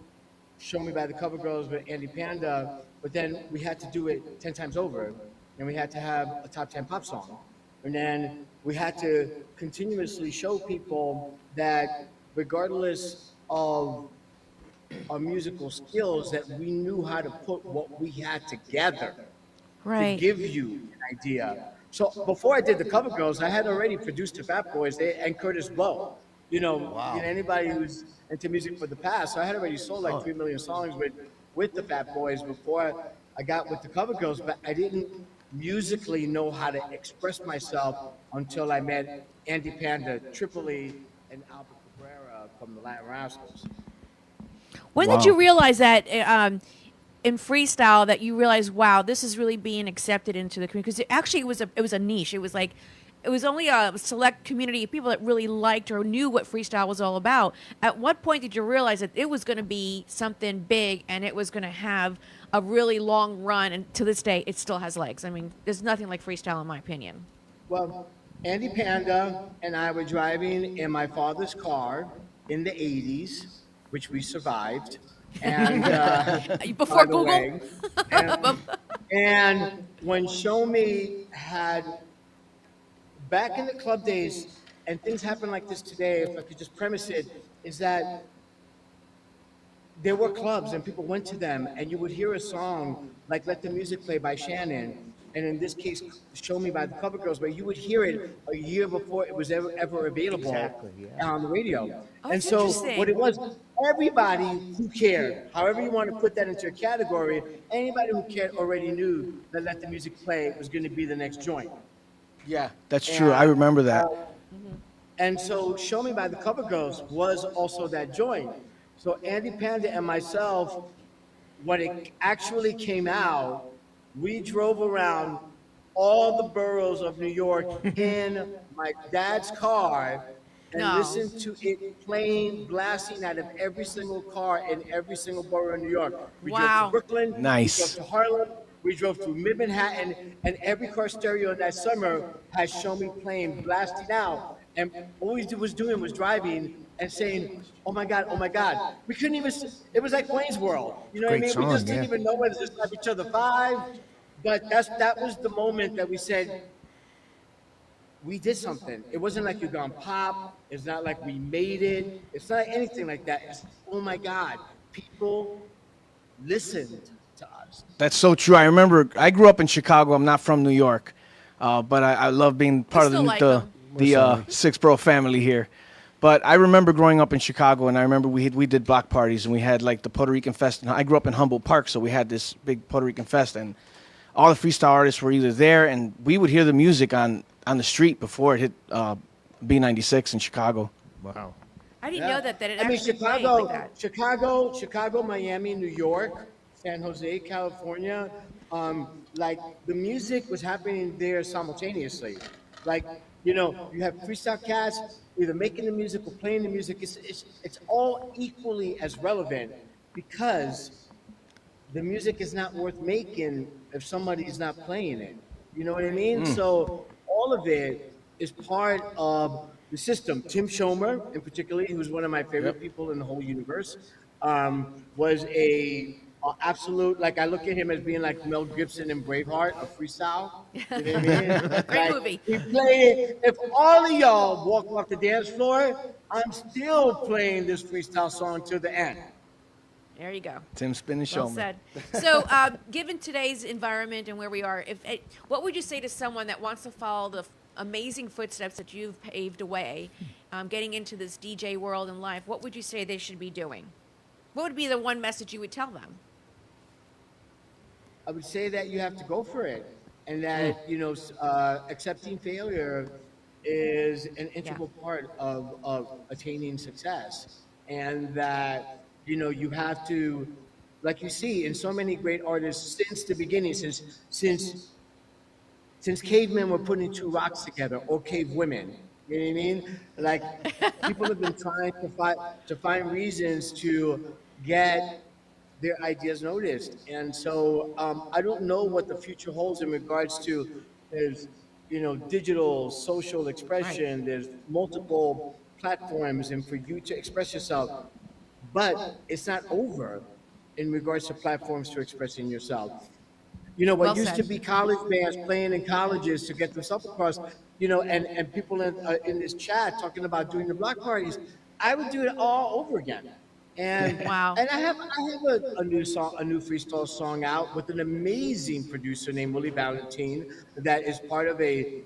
[SPEAKER 10] Show Me by the Cover Girls with Andy Panda, but then we had to do it 10 times over, and we had to have a top 10 pop song. And then we had to continuously show people that regardless of our musical skills, that we knew how to put what we had together to give you an idea. So before I did the Cover Girls, I had already produced the Fat Boys and Curtis Blow. Anybody who's into music for the past, so I had already sold like 3 million songs with the Fat Boys before I got with the Cover Girls, but I didn't musically know how to express myself until I met Andy Panda, Triple E, and Albert Cabrera from the Latin Rascals.
[SPEAKER 4] When did you realize that in freestyle that you realized, wow, this is really being accepted into the community? Because it was a niche. It was only a select community of people that really liked or knew what freestyle was all about. At what point did you realize that it was going to be something big and it was going to have a really long run? And to this day, it still has legs. I mean, there's nothing like freestyle in my opinion.
[SPEAKER 10] Well, Andy Panda and I were driving in my father's car in the 80s, which we survived. And
[SPEAKER 4] before Google.
[SPEAKER 10] And when Show Me had, back in the club days, and things happen like this today, if I could just premise it, is that there were clubs and people went to them, and you would hear a song like Let the Music Play by Shannon, and in this case, Show Me by the Cover Girls, but you would hear it a year before it was ever available on the radio. And so what it was, everybody who cared, however you want to put that into a category, anybody who cared already knew that Let the Music Play was going to be the next joint.
[SPEAKER 5] Yeah, that's true. I remember that.
[SPEAKER 10] And so Show Me by the Cover Girls was also that joint. So Andy Panda and myself, when it actually came out, we drove around all the boroughs of New York in my dad's car and listened to it playing, blasting out of every single car in every single borough in New York. We drove to Brooklyn,
[SPEAKER 5] Nice.
[SPEAKER 10] we drove to Harlem, we drove through Mid-Manhattan, and every car stereo that summer has Show Me playing, blasting out. And all we was doing was driving and saying, oh my God, oh my God. We couldn't even, it was like Wayne's World. You know what I mean? We just didn't even know whether to slap each other 5. But that was the moment that we said, we did something. It wasn't like You're Gonna Pop. It's not like we made it. It's not anything like that. It's, oh my God, people listened to us.
[SPEAKER 5] That's so true. I remember I grew up in Chicago. I'm not from New York, but I love being part of the Six Borough family here. But I remember growing up in Chicago, and I remember we did block parties, and we had like the Puerto Rican Fest. And I grew up in Humboldt Park, so we had this big Puerto Rican Fest, and all the freestyle artists were either there, and we would hear the music on the street before it hit B96 in Chicago.
[SPEAKER 3] Wow.
[SPEAKER 4] I didn't know that it
[SPEAKER 10] I mean,
[SPEAKER 4] actually played
[SPEAKER 10] Chicago,
[SPEAKER 4] like that.
[SPEAKER 10] Chicago, Miami, New York, San Jose, California. Like the music was happening there simultaneously. Like, you have freestyle cats either making the music or playing the music. It's all equally as relevant because the music is not worth making if somebody is not playing it. You know what I mean? So all of it is part of the system. Tim Schomer, in particular, who's one of my favorite people in the whole universe, was a absolute, like I look at him as being like Mel Gibson in Braveheart of freestyle. You know what I mean?
[SPEAKER 4] Great movie.
[SPEAKER 10] He played it. If all of y'all walk off the dance floor, I'm still playing this freestyle song to the end.
[SPEAKER 4] There you go.
[SPEAKER 5] Tim Spin and
[SPEAKER 4] Well
[SPEAKER 5] Showman.
[SPEAKER 4] said. So, given today's environment and where we are, what would you say to someone that wants to follow the amazing footsteps that you've paved away, getting into this DJ world and life? What would you say they should be doing? what would be the one message you would tell them?
[SPEAKER 10] I would say that you have to go for it, and that accepting failure is an integral part of attaining success, and that you have to, like you see in so many great artists since the beginning, since cavemen were putting two rocks together, or cave women. You know what I mean? Like, people have been trying to find reasons to get their ideas noticed. And so I don't know what the future holds in regards to, there's, digital, social expression, there's multiple platforms, and for you to express yourself. But it's not over in regards to platforms for expressing yourself. What used to be college bands playing in colleges to get themselves across, and people in this chat talking about doing the block parties, I would do it all over again. And
[SPEAKER 4] wow.
[SPEAKER 10] And I have a new song, a new freestyle song out with an amazing producer named Willie Valentine that is part of a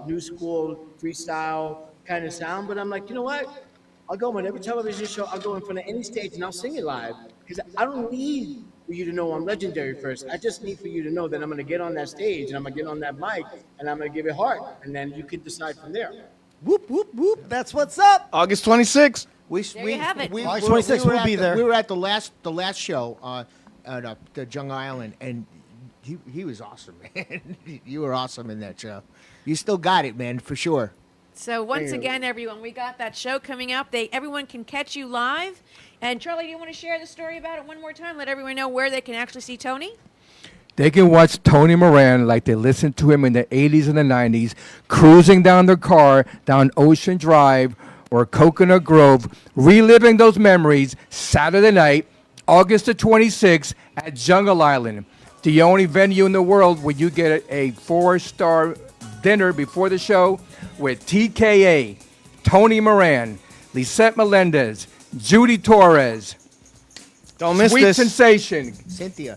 [SPEAKER 10] new school freestyle kind of sound. But I'm like, you know what? I'll go on every television show. I'll go in front of any stage and I'll sing it live, because I don't need for you to know I'm legendary first. I just need for you to know that I'm going to get on that stage and I'm going to get on that mic and I'm going to give it heart, and then you can decide from there.
[SPEAKER 2] Whoop, whoop, whoop. That's what's up.
[SPEAKER 5] August 26th.
[SPEAKER 4] There you have it.
[SPEAKER 2] August 26th, we'll be there.
[SPEAKER 3] We were at the last show at the Jung Island, and he was awesome, man. You were awesome in that show. You still got it, man, for sure.
[SPEAKER 4] So once again, everyone, we got that show coming up. Everyone can catch you live. And Charlie, do you want to share the story about it one more time? Let everyone know where they can actually see Tony.
[SPEAKER 6] They can watch Tony Moran like they listened to him in the 80s and the 90s, cruising down their car down Ocean Drive or Coconut Grove, reliving those memories Saturday night, August the 26th at Jungle Island, the only venue in the world where you get a 4-star dinner before the show with TKA, Tony Moran, Lisette Melendez, Judy Torres,
[SPEAKER 5] don't miss
[SPEAKER 6] Sweet
[SPEAKER 5] this.
[SPEAKER 6] Sensation,
[SPEAKER 3] Cynthia,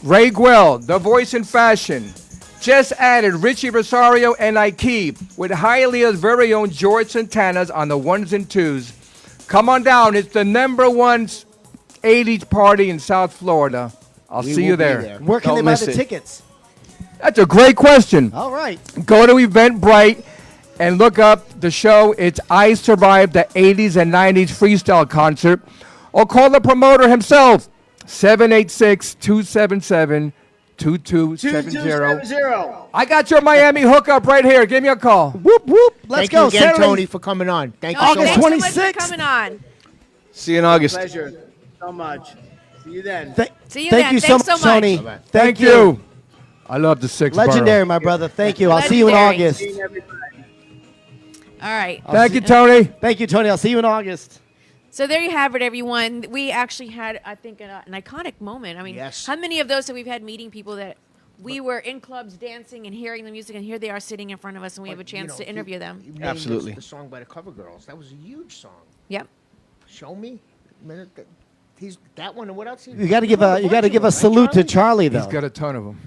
[SPEAKER 6] Ray Guel, The Voice in Fashion. Just added Richie Rosario and Ike with Hialeah's very own George Santana's on the 1s and 2s. Come on down. It's the #1 80s party in South Florida. I'll see you there.
[SPEAKER 2] Where can they buy the tickets?
[SPEAKER 6] That's a great question.
[SPEAKER 2] All right.
[SPEAKER 6] Go to Eventbrite and look up the show. It's I Survived the 80s and 90s Freestyle Concert. Or call the promoter himself, 786-277-2270. I got your Miami hookup right here. Give me a call.
[SPEAKER 2] Whoop, whoop. Let's
[SPEAKER 3] Thank
[SPEAKER 2] go.
[SPEAKER 3] you again,
[SPEAKER 2] Saturday.
[SPEAKER 3] Tony, for coming on. Thank you so
[SPEAKER 2] August
[SPEAKER 3] much.
[SPEAKER 2] 26th.
[SPEAKER 4] So much for coming on.
[SPEAKER 5] See you in August.
[SPEAKER 10] Pleasure so much. See you then.
[SPEAKER 4] See you
[SPEAKER 2] Thank
[SPEAKER 4] then.
[SPEAKER 2] you
[SPEAKER 4] Thanks
[SPEAKER 2] so
[SPEAKER 4] so
[SPEAKER 2] much,
[SPEAKER 4] much.
[SPEAKER 2] Tony.
[SPEAKER 3] Bye-bye.
[SPEAKER 6] Thank you. I love the 6
[SPEAKER 2] Legendary,
[SPEAKER 6] borough.
[SPEAKER 2] my brother. Thank you. I'll see you in
[SPEAKER 4] Legendary.
[SPEAKER 2] August.
[SPEAKER 4] All right.
[SPEAKER 6] Thank you, Tony.
[SPEAKER 2] Thank you, Tony. I'll see you in August.
[SPEAKER 4] So there you have it, everyone. We actually had, I think, an iconic moment. I mean,
[SPEAKER 3] Yes.
[SPEAKER 4] how many of those that we've had meeting people that we were in clubs dancing and hearing the music, and here they are sitting in front of us, and we have a chance to interview them.
[SPEAKER 3] You named
[SPEAKER 5] Absolutely.
[SPEAKER 3] The song by the Cover Girls. That was a huge song.
[SPEAKER 4] Yep.
[SPEAKER 3] Show me. He's that one, and what else?
[SPEAKER 2] You got to give a salute to Charlie, though.
[SPEAKER 6] He's got a ton of them.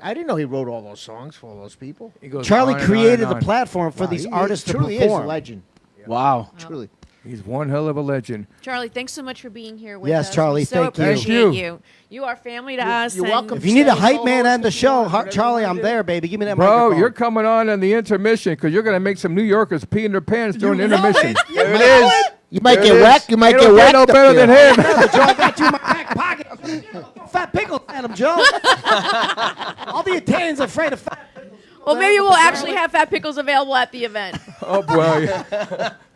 [SPEAKER 3] I didn't know he wrote all those songs for all those people.
[SPEAKER 6] He goes
[SPEAKER 2] Charlie
[SPEAKER 6] on and on
[SPEAKER 2] created
[SPEAKER 6] and
[SPEAKER 2] the
[SPEAKER 6] on.
[SPEAKER 2] platform for these artists to
[SPEAKER 3] truly
[SPEAKER 2] perform.
[SPEAKER 3] is a legend.
[SPEAKER 5] Wow.
[SPEAKER 3] Truly.
[SPEAKER 6] He's one hell of a legend.
[SPEAKER 4] Charlie, thanks so much for being here with
[SPEAKER 2] Yes,
[SPEAKER 4] us.
[SPEAKER 2] Charlie,
[SPEAKER 4] We so
[SPEAKER 2] thank you.
[SPEAKER 4] appreciate
[SPEAKER 6] Thank
[SPEAKER 4] you. You are family to us.
[SPEAKER 3] You're
[SPEAKER 4] and
[SPEAKER 3] welcome.
[SPEAKER 2] If you need a
[SPEAKER 3] Stay
[SPEAKER 2] hype man
[SPEAKER 3] co-host
[SPEAKER 2] on the
[SPEAKER 3] if you
[SPEAKER 2] show,
[SPEAKER 3] want, whatever
[SPEAKER 2] Charlie,
[SPEAKER 3] you
[SPEAKER 2] I'm
[SPEAKER 3] wanna do.
[SPEAKER 2] there, baby. Give me that
[SPEAKER 6] Bro,
[SPEAKER 2] microphone.
[SPEAKER 6] you're coming on in the intermission because you're going to make some New Yorkers pee in their pants during the intermission.
[SPEAKER 5] There it is.
[SPEAKER 3] You might
[SPEAKER 5] There
[SPEAKER 3] get
[SPEAKER 5] it is.
[SPEAKER 3] whacked. You might
[SPEAKER 6] They
[SPEAKER 3] get
[SPEAKER 6] don't get
[SPEAKER 3] whacked.
[SPEAKER 6] no
[SPEAKER 3] up
[SPEAKER 6] better
[SPEAKER 3] there.
[SPEAKER 6] than him.
[SPEAKER 2] Joe, I got you in my back pocket. Fat pickles at him, Joe. All the Italians are afraid of fat.
[SPEAKER 4] Well, maybe we'll actually have Fat Pickles available at the event.
[SPEAKER 6] Oh, boy.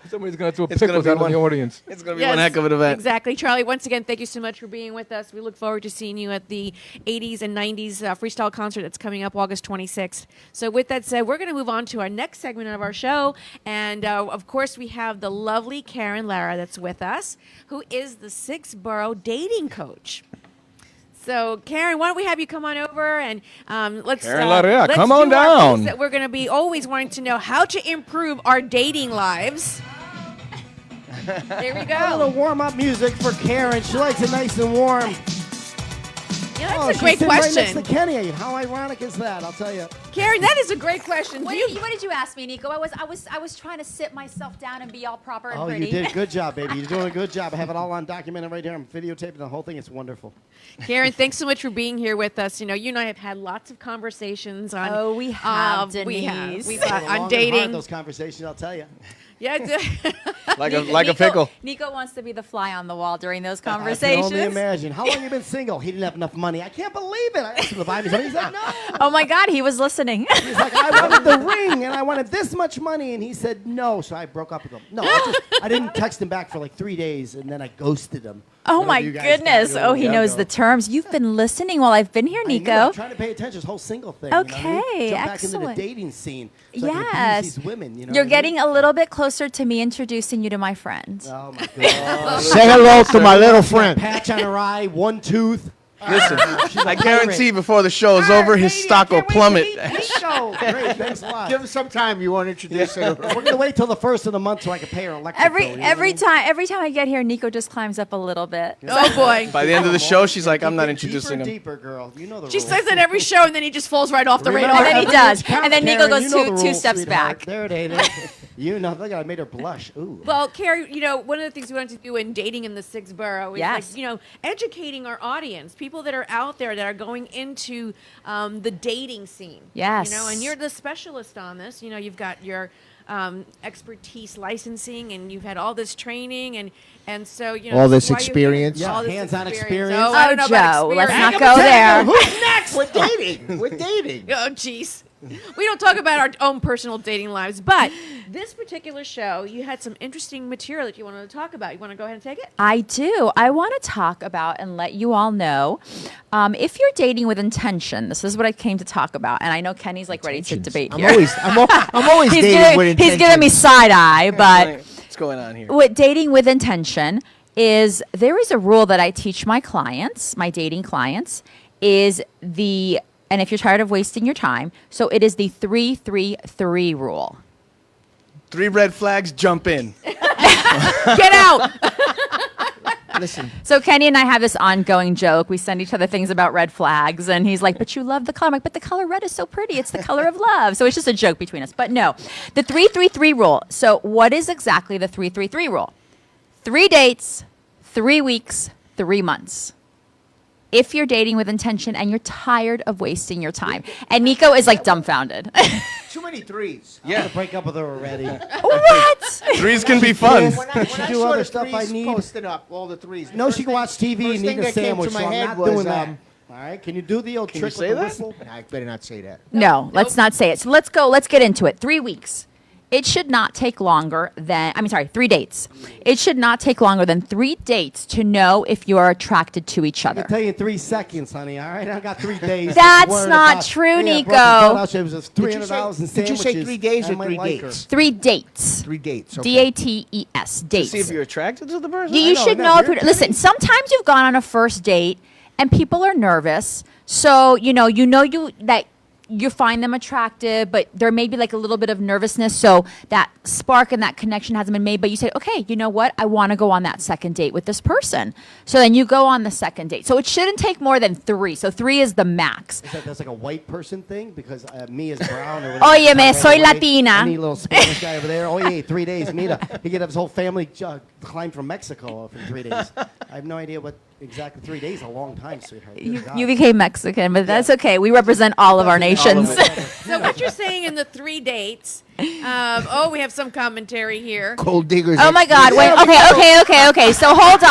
[SPEAKER 6] Somebody's going to throw
[SPEAKER 5] It's gonna
[SPEAKER 6] pickles
[SPEAKER 5] be
[SPEAKER 6] out in
[SPEAKER 5] one-
[SPEAKER 6] the audience.
[SPEAKER 5] It's going to be one heck of an event.
[SPEAKER 4] Exactly. Charlie, once again, thank you so much for being with us. We look forward to seeing you at the 80s and 90s freestyle concert that's coming up August 26th. So with that said, we're going to move on to our next segment of our show. And, of course, we have the lovely Karen Lara that's with us, who is the 6 Borough dating coach. So, Karen, why don't we have you come on over and let's
[SPEAKER 5] Karen Lara,
[SPEAKER 4] let's
[SPEAKER 5] come on
[SPEAKER 4] do our things
[SPEAKER 5] down.
[SPEAKER 4] that we're going to be always wanting to know how to improve our dating lives. There we
[SPEAKER 2] A little
[SPEAKER 4] go.
[SPEAKER 2] warm-up music for Karen. She likes it nice and warm.
[SPEAKER 4] Yeah, that's
[SPEAKER 2] Oh,
[SPEAKER 4] a
[SPEAKER 2] she's
[SPEAKER 4] great
[SPEAKER 2] sitting right
[SPEAKER 4] question.
[SPEAKER 2] next to Kenny. How ironic is that? I'll tell you.
[SPEAKER 4] Karen, that is a great question.
[SPEAKER 15] What did you ask me, Nico? I was trying to sit myself down and be all proper and
[SPEAKER 2] Oh,
[SPEAKER 15] pretty.
[SPEAKER 2] you did. Good job, baby. You're doing a good job. I have it all on documented right here. I'm videotaping the whole thing. It's wonderful.
[SPEAKER 4] Karen, thanks so much for being here with us. You know, you and I have had lots of conversations on.
[SPEAKER 15] Oh, we have,
[SPEAKER 4] We have.
[SPEAKER 15] Denise.
[SPEAKER 4] We've
[SPEAKER 2] Long
[SPEAKER 4] on
[SPEAKER 2] and hard,
[SPEAKER 4] dating.
[SPEAKER 2] those conversations, I'll tell you.
[SPEAKER 4] Yeah.
[SPEAKER 5] Like a pickle.
[SPEAKER 15] Nico wants to be the fly on the wall during those
[SPEAKER 2] I can
[SPEAKER 15] conversations.
[SPEAKER 2] only imagine. How long you been single? He didn't have enough money. I can't believe it. I asked him to buy me something. He said no.
[SPEAKER 15] Oh my God, he was listening.
[SPEAKER 2] He's like, I wanted the ring and I wanted this much money, and he said no. So I broke up with him. No, I didn't text him back for like 3 days, and then I ghosted him.
[SPEAKER 15] Oh
[SPEAKER 2] Whatever
[SPEAKER 15] my
[SPEAKER 2] you guys
[SPEAKER 15] goodness.
[SPEAKER 2] gotta do.
[SPEAKER 15] Oh, he
[SPEAKER 2] Yeah,
[SPEAKER 15] knows
[SPEAKER 2] go.
[SPEAKER 15] the terms. You've been listening while I've been here,
[SPEAKER 2] I know,
[SPEAKER 15] Nico.
[SPEAKER 2] I'm trying to pay attention to this whole single thing.
[SPEAKER 15] Okay,
[SPEAKER 2] you know what I mean? Jump back into
[SPEAKER 15] excellent.
[SPEAKER 2] the dating scene. So I can
[SPEAKER 15] Yes.
[SPEAKER 2] abuse these women. You know
[SPEAKER 15] You're
[SPEAKER 2] what I mean?
[SPEAKER 15] getting a little bit closer to me introducing you to my friend.
[SPEAKER 2] Oh my God.
[SPEAKER 3] Say hello to my little friend.
[SPEAKER 2] Patch on her eye, one tooth.
[SPEAKER 5] Listen,
[SPEAKER 2] She's a
[SPEAKER 5] I guarantee
[SPEAKER 2] pirate.
[SPEAKER 5] before the show is over, his stock will plummet.
[SPEAKER 2] Nico. Great, thanks a lot.
[SPEAKER 3] Give him some time. You want to introduce her.
[SPEAKER 2] We're gonna wait till the first of the month so I can pay her electric bill. You know
[SPEAKER 15] Every
[SPEAKER 2] what I mean?
[SPEAKER 15] time I get here, Nico just climbs up a little bit.
[SPEAKER 4] Oh boy.
[SPEAKER 5] By the end of the show, she's like, I'm not
[SPEAKER 2] Deeper,
[SPEAKER 5] introducing him.
[SPEAKER 2] Deeper, girl. You know the
[SPEAKER 4] She
[SPEAKER 2] rules.
[SPEAKER 4] says that every show, and then he just falls right off the
[SPEAKER 2] Remember,
[SPEAKER 4] radar.
[SPEAKER 15] And then he
[SPEAKER 2] everything's
[SPEAKER 15] does.
[SPEAKER 2] counts,
[SPEAKER 15] And then Nico
[SPEAKER 2] Karen.
[SPEAKER 15] goes
[SPEAKER 2] You know the
[SPEAKER 15] two
[SPEAKER 2] rules,
[SPEAKER 15] steps
[SPEAKER 2] sweetheart.
[SPEAKER 15] back.
[SPEAKER 2] There it is. You know, look, I made her blush. Ooh.
[SPEAKER 4] Well, Carrie, you know, one of the things we wanted to do in dating in the sixth borough is,
[SPEAKER 15] Yes.
[SPEAKER 4] like, you know, educating our audience, people that are out there that are going into the dating scene.
[SPEAKER 15] Yes.
[SPEAKER 4] You know, and you're the specialist on this. You know, you've got your expertise licensing, and you've had all this training, and so, you know,
[SPEAKER 3] All this
[SPEAKER 4] why you're here.
[SPEAKER 3] experience.
[SPEAKER 2] Yeah,
[SPEAKER 4] All this
[SPEAKER 2] hands-on experience.
[SPEAKER 4] Oh, I don't know about
[SPEAKER 15] Joe, let's
[SPEAKER 4] experience.
[SPEAKER 15] not go there.
[SPEAKER 3] Who's next? We're dating. We're dating.
[SPEAKER 4] Oh, jeez. We don't talk about our own personal dating lives, but this particular show, you had some interesting material that you wanted to talk about. You want to go ahead and take it?
[SPEAKER 15] I do. I want to talk about and let you all know if you're dating with intention. This is what I came to talk about, and I know Kenny's like ready to debate
[SPEAKER 3] I'm
[SPEAKER 15] here.
[SPEAKER 3] always
[SPEAKER 15] he's
[SPEAKER 3] dating
[SPEAKER 15] giving,
[SPEAKER 3] with intention.
[SPEAKER 15] He's giving me side eye, but
[SPEAKER 5] What's going on here?
[SPEAKER 15] what dating with intention is, there is a rule that I teach my clients, my dating clients, and if you're tired of wasting your time, so it is the 3-3-3 rule.
[SPEAKER 5] 3 red flags, jump in.
[SPEAKER 4] Get out!
[SPEAKER 3] Listen,
[SPEAKER 15] So Kenny and I have this ongoing joke. We send each other things about red flags, and he's like, but you love the color. I'm like, but the color red is so pretty. It's the color of love. So it's just a joke between us. But no, the 3-3-3 rule. So what is exactly the 3-3-3 rule? 3 dates, 3 weeks, 3 months. If you're dating with intention and you're tired of wasting your time. And Nico is like dumbfounded.
[SPEAKER 3] too many threes.
[SPEAKER 2] I'm gonna break up with her already.
[SPEAKER 15] What?
[SPEAKER 5] 3s can be fun.
[SPEAKER 3] When I
[SPEAKER 2] do
[SPEAKER 3] saw
[SPEAKER 2] other
[SPEAKER 3] the
[SPEAKER 2] stuff I
[SPEAKER 3] threes
[SPEAKER 2] need.
[SPEAKER 3] posted up, all the threes.
[SPEAKER 2] No, she can watch TV and eat a sandwich. So I'm not doing that. All right, can you do the old
[SPEAKER 5] Can
[SPEAKER 2] trick
[SPEAKER 5] you say
[SPEAKER 2] with the
[SPEAKER 5] that?
[SPEAKER 2] whistle?
[SPEAKER 3] I better not say that.
[SPEAKER 15] No, let's not say it. So let's go. Let's get into it. 3 weeks. It should not take longer than, 3 dates. It should not take longer than 3 dates to know if you're attracted to each
[SPEAKER 2] I
[SPEAKER 15] other.
[SPEAKER 2] can tell you in 3 seconds, honey. All right, I got 3 days.
[SPEAKER 15] That's
[SPEAKER 2] Worried
[SPEAKER 15] not
[SPEAKER 2] about-
[SPEAKER 15] true,
[SPEAKER 2] Yeah,
[SPEAKER 15] Nico.
[SPEAKER 2] broke the out. It was just
[SPEAKER 3] Did you
[SPEAKER 2] $300 in
[SPEAKER 3] say-
[SPEAKER 2] sandwiches.
[SPEAKER 3] did you say 3 days
[SPEAKER 2] I
[SPEAKER 3] or
[SPEAKER 2] might
[SPEAKER 3] 3
[SPEAKER 2] like her.
[SPEAKER 3] dates?
[SPEAKER 15] 3 dates.
[SPEAKER 3] 3 dates. Okay.
[SPEAKER 15] DATES.
[SPEAKER 5] To
[SPEAKER 15] Dates.
[SPEAKER 5] see if you're attracted to the person?
[SPEAKER 15] You
[SPEAKER 2] know,
[SPEAKER 15] should
[SPEAKER 2] no,
[SPEAKER 15] know if
[SPEAKER 2] you're
[SPEAKER 15] you're. Listen, sometimes you've gone on a first date and people are nervous. So you find them attractive, but there may be like a little bit of nervousness. So that spark and that connection hasn't been made. But you say, okay, you know what? I want to go on that second date with this person. So then you go on the second date. So it shouldn't take more than 3. So 3 is the max.
[SPEAKER 2] That's like a white person thing because me is brown. Or
[SPEAKER 15] Oye, me, soy
[SPEAKER 2] Anyway,
[SPEAKER 15] Latina.
[SPEAKER 2] Any little Spanish guy over there. Oh yeah, 3 days. Mira, he could have his whole family climb from Mexico for 3 days. I have no idea what exactly 3 days. Is a long time, sweetheart. Good
[SPEAKER 15] You
[SPEAKER 2] God.
[SPEAKER 15] became Mexican, but that's okay. We represent all of our nations.
[SPEAKER 4] So what you're saying in the 3 dates, we have some commentary here.
[SPEAKER 3] Gold diggers.
[SPEAKER 15] Oh my God! Wait. Okay. So hold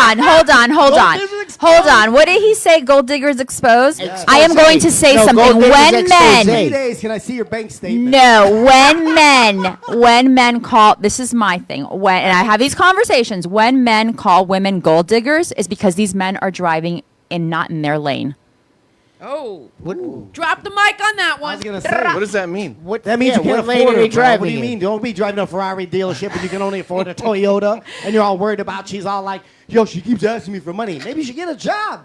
[SPEAKER 15] on. What did he say? Gold diggers exposed. I am going to say something.
[SPEAKER 3] gold diggers
[SPEAKER 15] When
[SPEAKER 3] expose.
[SPEAKER 15] men,
[SPEAKER 2] 3 days. Can I see your bank statement?
[SPEAKER 15] no, when men call. This is my thing. And I have these conversations. When men call women gold diggers, is because these men are driving not in their lane.
[SPEAKER 4] Oh, drop the mic on that
[SPEAKER 2] I
[SPEAKER 4] one.
[SPEAKER 2] was gonna say.
[SPEAKER 5] What does that mean?
[SPEAKER 3] What,
[SPEAKER 2] That means you can't
[SPEAKER 3] what lane
[SPEAKER 2] afford
[SPEAKER 3] are
[SPEAKER 2] her,
[SPEAKER 3] they
[SPEAKER 2] bro.
[SPEAKER 3] driving
[SPEAKER 2] What do you
[SPEAKER 3] in?
[SPEAKER 2] mean? Don't be driving a Ferrari dealership and you can only afford a Toyota, and you're all worried about. She's all like, "Yo, she keeps asking me for money. Maybe you should get a job."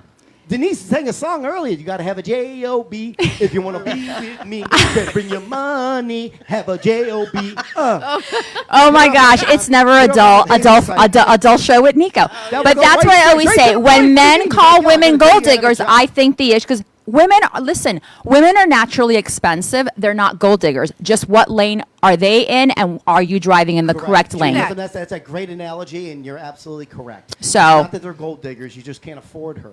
[SPEAKER 2] Denise sang a song earlier. You got to have a J-O-B if you want to be with me. Better bring your money. Have a J-O-B.
[SPEAKER 15] Oh my gosh, it's never a dull show with Nico. But that's what I always say. When men call women gold diggers, I think the issue, because women are naturally expensive. They're not gold diggers. Just what lane are they in, and are you driving in the correct lane?
[SPEAKER 2] That's a great analogy, and you're absolutely correct.
[SPEAKER 15] So,
[SPEAKER 2] not that they're gold diggers. You just can't afford her.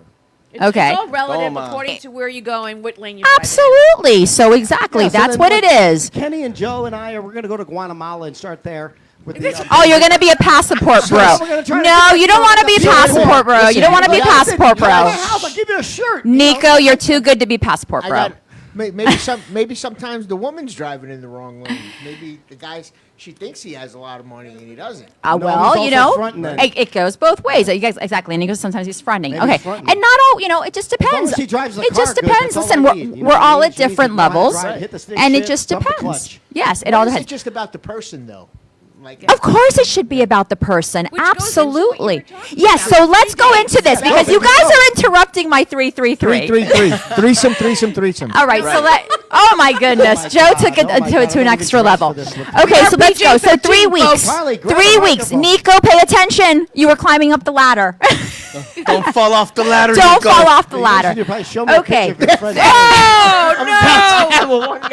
[SPEAKER 4] It's all relative according to where you go and what lane you're
[SPEAKER 15] Absolutely. So exactly, that's what it is.
[SPEAKER 2] Kenny and Joe and I we're going to go to Guatemala and start there. With
[SPEAKER 15] Oh, you're going to be a passport bro. No, you don't want to be a passport bro. You don't want to be a passport bro.
[SPEAKER 2] I'll give you a shirt.
[SPEAKER 15] Nico, you're too good to be passport bro.
[SPEAKER 3] Maybe sometimes the woman's driving in the wrong lane. Maybe the guy's she thinks he has a lot of money and he doesn't.
[SPEAKER 15] Well, it goes both ways. Exactly. And he goes, sometimes he's fronting.
[SPEAKER 2] Maybe
[SPEAKER 15] okay.
[SPEAKER 2] he's fronting.
[SPEAKER 15] And not all, it just depends.
[SPEAKER 2] He drives the
[SPEAKER 15] it
[SPEAKER 2] car
[SPEAKER 15] just
[SPEAKER 2] good,
[SPEAKER 15] depends.
[SPEAKER 2] that's all
[SPEAKER 15] Listen,
[SPEAKER 2] I need. You know
[SPEAKER 15] we're
[SPEAKER 2] what I
[SPEAKER 15] all
[SPEAKER 2] mean?
[SPEAKER 15] at different levels.
[SPEAKER 2] Hit the stick
[SPEAKER 15] And it
[SPEAKER 2] shift,
[SPEAKER 15] just
[SPEAKER 2] dump the
[SPEAKER 15] depends.
[SPEAKER 2] clutch.
[SPEAKER 15] Yes, it
[SPEAKER 3] Or
[SPEAKER 15] all
[SPEAKER 3] is
[SPEAKER 15] depends.
[SPEAKER 3] it just about the person though?
[SPEAKER 15] Of course it should be about the person. Absolutely. Yes, so let's go into this because you guys are interrupting my 333.
[SPEAKER 3] Threesome.
[SPEAKER 15] All right, so oh my goodness. Joe took it to an extra level. Okay, so let's go. So 3 weeks. 3 weeks. Nico, pay attention. You were climbing up the ladder.
[SPEAKER 5] Don't fall off the ladder.
[SPEAKER 15] Don't fall off the ladder. Okay.
[SPEAKER 4] Oh, no.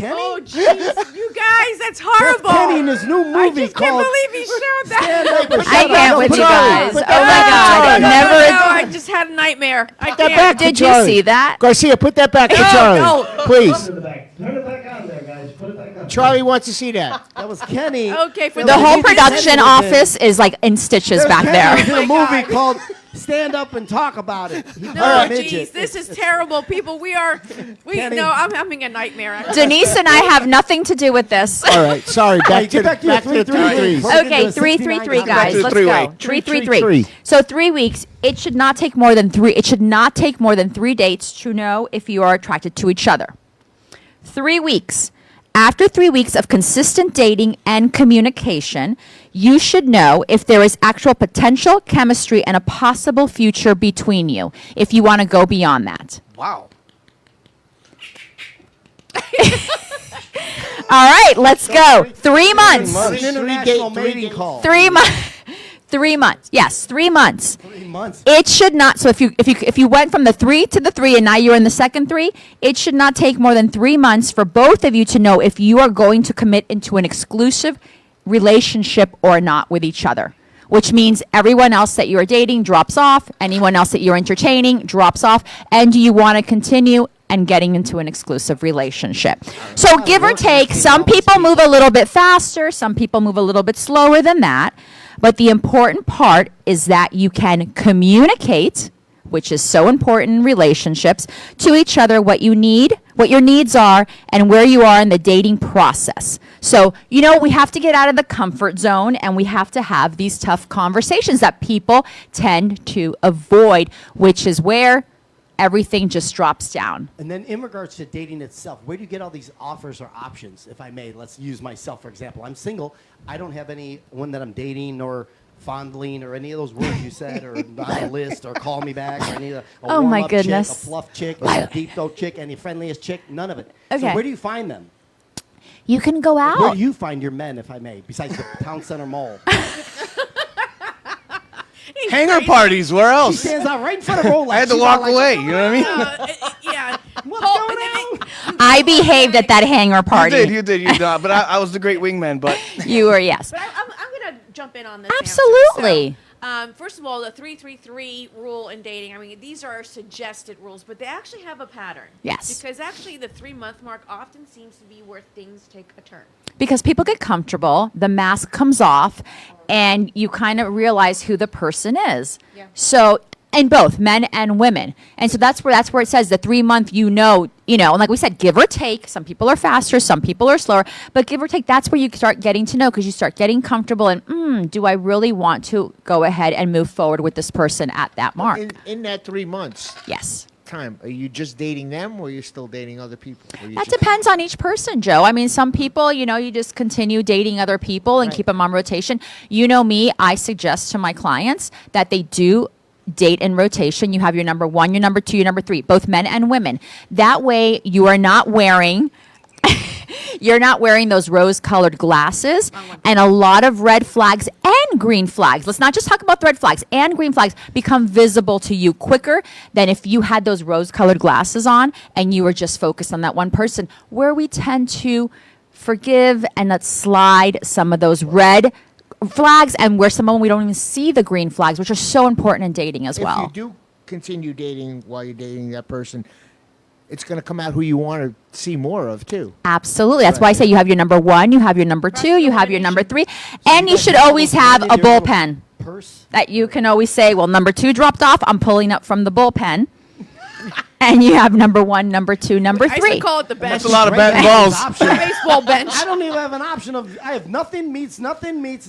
[SPEAKER 4] Oh, jeez. You guys, that's horrible.
[SPEAKER 2] Kenny in his new movie
[SPEAKER 4] I just can't believe he showed that.
[SPEAKER 15] I can't with you guys. Oh, my God.
[SPEAKER 4] No, I just had a nightmare. I can't.
[SPEAKER 15] Did you see that?
[SPEAKER 3] Garcia, put that back to Charlie.
[SPEAKER 4] No.
[SPEAKER 3] Please.
[SPEAKER 2] Turn it back on there, guys. Put it back on.
[SPEAKER 3] Charlie wants to see that.
[SPEAKER 2] That was Kenny.
[SPEAKER 4] Okay, for
[SPEAKER 15] The whole production office is like in stitches back
[SPEAKER 2] Kenny did
[SPEAKER 15] there.
[SPEAKER 2] a movie called Stand Up and Talk About It. He played
[SPEAKER 4] No,
[SPEAKER 2] a midget.
[SPEAKER 4] jeez, this is terrible. People,
[SPEAKER 2] Kenny.
[SPEAKER 4] no, I'm having a nightmare.
[SPEAKER 15] Denise and I have nothing to do with this.
[SPEAKER 3] All right, sorry. Back to the 3-3.
[SPEAKER 15] Okay, 333 guys. Let's
[SPEAKER 5] three-way.
[SPEAKER 15] go. 333. So 3 weeks. It should not take more than 3. It should not take more than 3 dates to know if you are attracted to each other. 3 weeks. After 3 weeks of consistent dating and communication, you should know if there is actual potential, chemistry, and a possible future between you, if you want to go beyond that.
[SPEAKER 5] Wow.
[SPEAKER 15] All right, let's go. 3 months.
[SPEAKER 2] It's an international mating call.
[SPEAKER 15] 3 months. 3 months. Yes, 3 months.
[SPEAKER 2] 3 months.
[SPEAKER 15] It should not. So if you went from the 3 to the 3 and now you're in the second 3, it should not take more than 3 months for both of you to know if you are going to commit into an exclusive relationship or not with each other. Which means everyone else that you are dating drops off, anyone else that you're entertaining drops off, and do you want to continue and getting into an exclusive relationship? So give or take, some people move a little bit faster, some people move a little bit slower than that. But the important part is that you can communicate, which is so important in relationships, to each other what you need, what your needs are, and where you are in the dating process. So, we have to get out of the comfort zone and we have to have these tough conversations that people tend to avoid, which is where everything just drops down.
[SPEAKER 2] And then in regards to dating itself, where do you get all these offers or options? If I may, let's use myself, for example. I'm single. I don't have anyone that I'm dating or fondling or any of those words you said or on the list or call me back or any of the
[SPEAKER 15] Oh, my
[SPEAKER 2] warm-up
[SPEAKER 15] goodness.
[SPEAKER 2] chick, a fluff chick, a deep throat chick, any friendliest chick, none of it.
[SPEAKER 15] Okay.
[SPEAKER 2] So where do you find them?
[SPEAKER 15] You can go out.
[SPEAKER 2] Where do you find your men, if I may, besides the Town Center Mall?
[SPEAKER 5] Hangar parties. Where
[SPEAKER 2] She
[SPEAKER 5] else?
[SPEAKER 2] stands out right in front of Rolex.
[SPEAKER 5] I had to
[SPEAKER 2] She's
[SPEAKER 5] walk
[SPEAKER 2] all like,
[SPEAKER 5] away. You know what I mean?
[SPEAKER 4] Yeah.
[SPEAKER 2] What's going on?
[SPEAKER 15] I behaved at that hangar party.
[SPEAKER 5] You did. But I was the great wingman. But
[SPEAKER 15] You were, yes.
[SPEAKER 4] But I'm going to jump in on this.
[SPEAKER 15] Absolutely.
[SPEAKER 4] Answer. So, first of all, the 3-3-3 rule in dating, these are suggested rules, but they actually have a pattern.
[SPEAKER 15] Yes.
[SPEAKER 4] Because actually the 3-month mark often seems to be where things take a turn.
[SPEAKER 15] Because people get comfortable, the mask comes off, and you kind of realize who the person is.
[SPEAKER 4] Yeah.
[SPEAKER 15] So, and both men and women. And so that's where it says the 3 month, and like we said, give or take. Some people are faster, some people are slower, but give or take, that's where you start getting to know because you start getting comfortable and, do I really want to go ahead and move forward with this person at that mark?
[SPEAKER 3] In that 3 months.
[SPEAKER 15] Yes.
[SPEAKER 3] Time, are you just dating them or are you still dating other people?
[SPEAKER 15] That depends on each person, Joe. Some people, you just continue dating other people and keep them on rotation. You know me, I suggest to my clients that they do date in rotation. You have your number 1, your number 2, your number 3, both men and women. That way you are not wearing you're not wearing those rose-colored glasses, and a lot of red flags and green flags. Let's not just talk about the red flags. And green flags become visible to you quicker than if you had those rose-colored glasses on and you were just focused on that one person, where we tend to forgive and let slide some of those red flags, and where some of them we don't even see the green flags, which are so important in dating as well.
[SPEAKER 3] If you do continue dating while you're dating that person, it's going to come out who you want to see more of, too.
[SPEAKER 15] Absolutely. That's why I say you have your number 1, you have your number 2, you have your number 3, and you should always have a bullpen that you can always say, well, number 2 dropped off, I'm pulling up from the bullpen. And you have number 1, number 2, number 3.
[SPEAKER 4] I used to call it the bench.
[SPEAKER 5] That's a lot of bat balls.
[SPEAKER 4] Baseball bench.
[SPEAKER 2] I don't even have an option of. I have nothing meets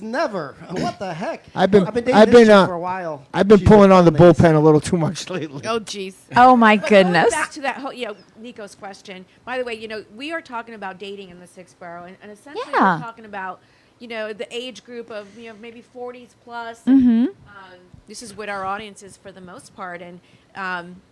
[SPEAKER 2] never. What the heck?
[SPEAKER 3] I've been
[SPEAKER 2] dating this chick for a while.
[SPEAKER 3] I've been pulling on the bullpen a little too much lately.
[SPEAKER 4] Oh, jeez.
[SPEAKER 15] Oh, my
[SPEAKER 4] But
[SPEAKER 15] goodness.
[SPEAKER 4] Going back to that whole, Nico's question. By the way, we are talking about dating in the 6th borough, and essentially
[SPEAKER 15] Yeah.
[SPEAKER 4] we're talking about, the age group of, maybe 40s plus.
[SPEAKER 15] Mhm.
[SPEAKER 4] This is what our audience is for the most part, and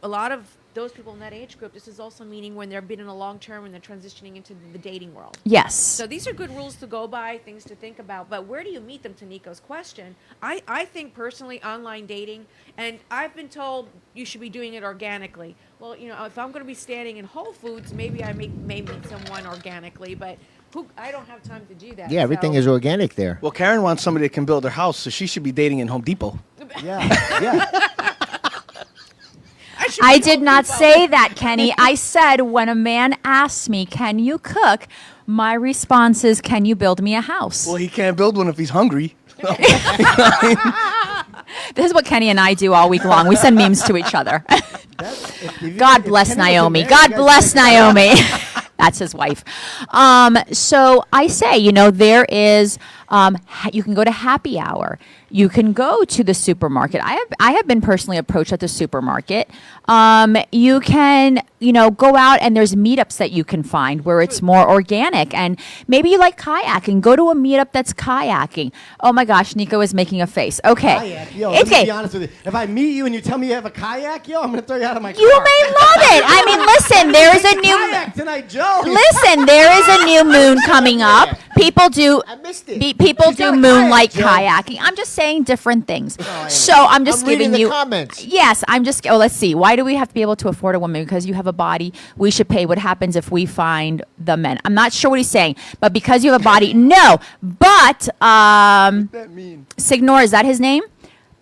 [SPEAKER 4] a lot of those people in that age group, this is also meaning when they've been in a long term and they're transitioning into the dating world.
[SPEAKER 15] Yes.
[SPEAKER 4] So these are good rules to go by, things to think about. But where do you meet them, to Nico's question? I think personally online dating, and I've been told you should be doing it organically. Well, if I'm going to be standing in Whole Foods, maybe I may meet someone organically, but I don't have time to do that.
[SPEAKER 3] Yeah, everything
[SPEAKER 4] So-
[SPEAKER 3] is organic there.
[SPEAKER 5] Well, Karen wants somebody that can build her house, so she should be dating in Home Depot.
[SPEAKER 2] Yeah.
[SPEAKER 15] I did not say that, Kenny. I said when a man asks me, can you cook? My response is, can you build me a house?
[SPEAKER 5] Well, he can't build one if he's hungry.
[SPEAKER 15] This is what Kenny and I do all week long. We send memes to each other. God bless Naomi. God bless Naomi. That's his wife. So I say, there is, you can go to happy hour. You can go to the supermarket. I have been personally approached at the supermarket. You can, go out and there's meetups that you can find where it's more organic. And maybe you like kayaking. Go to a meetup that's kayaking. Oh my gosh, Nico is making a face. Okay.
[SPEAKER 2] Kayak. Yo, let me be honest with you. If I meet you and you tell me you have a kayak, I'm going to throw you out of my car.
[SPEAKER 15] You may love it. I mean, listen, there is a new
[SPEAKER 2] kayak tonight, Joe.
[SPEAKER 15] Listen, there is a new moon coming up. People do people do moonlight kayaking. I'm just saying different things. So I'm just giving you
[SPEAKER 3] comments.
[SPEAKER 15] Yes, I'm just let's see. Why do we have to be able to afford a woman? Because you have a body, we should pay. What happens if we find the men? I'm not sure what he's saying, but because you have a body, no. But Signor, is that his name?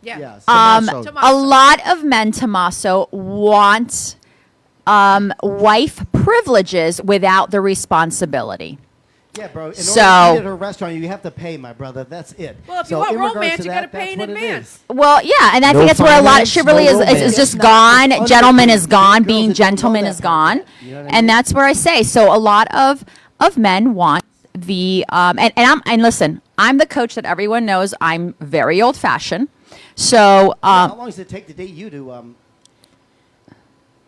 [SPEAKER 4] Yeah.
[SPEAKER 15] A lot of men, Tommaso, want wife privileges without the responsibility.
[SPEAKER 2] Yeah, bro. In order
[SPEAKER 15] So-
[SPEAKER 2] to eat at a restaurant, you have to pay, my brother. That's it.
[SPEAKER 4] Well, if
[SPEAKER 2] So
[SPEAKER 4] you want
[SPEAKER 2] in regards
[SPEAKER 4] romance,
[SPEAKER 2] to
[SPEAKER 4] you
[SPEAKER 2] that,
[SPEAKER 4] got to pay
[SPEAKER 2] that's
[SPEAKER 4] in
[SPEAKER 2] what it
[SPEAKER 4] advance.
[SPEAKER 2] is.
[SPEAKER 15] Well, yeah, and I
[SPEAKER 3] No
[SPEAKER 15] think that's where a lot of
[SPEAKER 3] finance,
[SPEAKER 15] chivalry
[SPEAKER 3] no
[SPEAKER 15] is
[SPEAKER 3] romance.
[SPEAKER 15] just
[SPEAKER 2] It's
[SPEAKER 15] gone.
[SPEAKER 2] not-
[SPEAKER 15] Gentleman is gone.
[SPEAKER 2] Girls
[SPEAKER 15] Being
[SPEAKER 2] that don't know
[SPEAKER 15] gentleman
[SPEAKER 2] that
[SPEAKER 15] is gone.
[SPEAKER 2] part. You know what I mean?
[SPEAKER 15] And that's where I say. So a lot of men want the and listen, I'm the coach that everyone knows. I'm very old fashioned. So
[SPEAKER 2] How long does it take to date you to?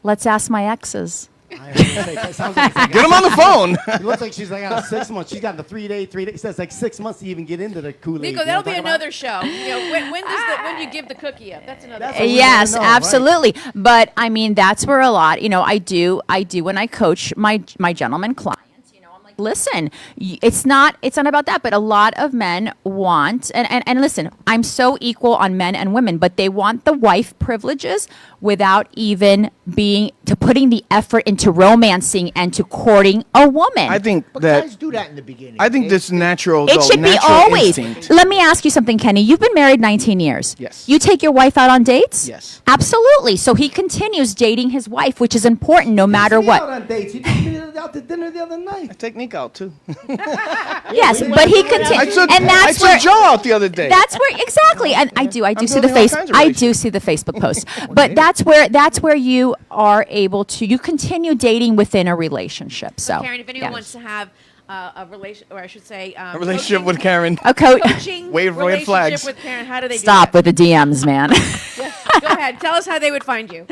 [SPEAKER 15] let's ask my exes.
[SPEAKER 2] It sounds like
[SPEAKER 5] Get him on the phone.
[SPEAKER 2] It looks like she's like out of 6 months. She's got the 3 day. It says like 6 months to even get into the Kool-Aid.
[SPEAKER 4] Nico,
[SPEAKER 2] You know
[SPEAKER 4] that'll
[SPEAKER 2] what
[SPEAKER 4] be
[SPEAKER 2] I'm talking
[SPEAKER 4] another show. When do you give the cookie up? That's another.
[SPEAKER 2] That's what we
[SPEAKER 15] Yes,
[SPEAKER 2] wanna know, right?
[SPEAKER 15] absolutely. But I mean, that's where a lot. I do when I coach my gentleman clients. I'm like, listen, it's not about that. But a lot of men want and listen. I'm so equal on men and women, but they want the wife privileges without even putting the effort into romancing and to courting a woman.
[SPEAKER 5] I think
[SPEAKER 3] But
[SPEAKER 5] that
[SPEAKER 3] guys do that in the beginning.
[SPEAKER 5] I think this natural.
[SPEAKER 15] It should be
[SPEAKER 5] natural
[SPEAKER 15] always.
[SPEAKER 5] instinct.
[SPEAKER 15] Let me ask you something, Kenny. You've been married 19 years.
[SPEAKER 5] Yes.
[SPEAKER 15] You take your wife out on dates?
[SPEAKER 5] Yes.
[SPEAKER 15] Absolutely. So he continues dating his wife, which is important no matter
[SPEAKER 2] Take me
[SPEAKER 15] what.
[SPEAKER 2] out on dates. He took me out to dinner the other night.
[SPEAKER 5] I take Nick out too.
[SPEAKER 15] Yes, but he continues. And
[SPEAKER 5] I
[SPEAKER 15] that's where.
[SPEAKER 5] took Joe out the other day.
[SPEAKER 15] That's where exactly, and I do
[SPEAKER 5] I'm
[SPEAKER 15] see the
[SPEAKER 5] building all
[SPEAKER 15] face.
[SPEAKER 5] kinds of
[SPEAKER 15] I do see the Facebook post, but that's where you are able to. You continue dating within a relationship. So,
[SPEAKER 4] Karen, if anyone
[SPEAKER 15] yeah.
[SPEAKER 4] wants to have a relation, or I should say,
[SPEAKER 5] A relationship with Karen.
[SPEAKER 15] A coach.
[SPEAKER 4] coaching
[SPEAKER 5] Wave red
[SPEAKER 4] relationship
[SPEAKER 5] flags.
[SPEAKER 4] with Karen, how do they
[SPEAKER 15] Stop with the DMs, man.
[SPEAKER 4] do that? Go ahead, tell us how they would find you.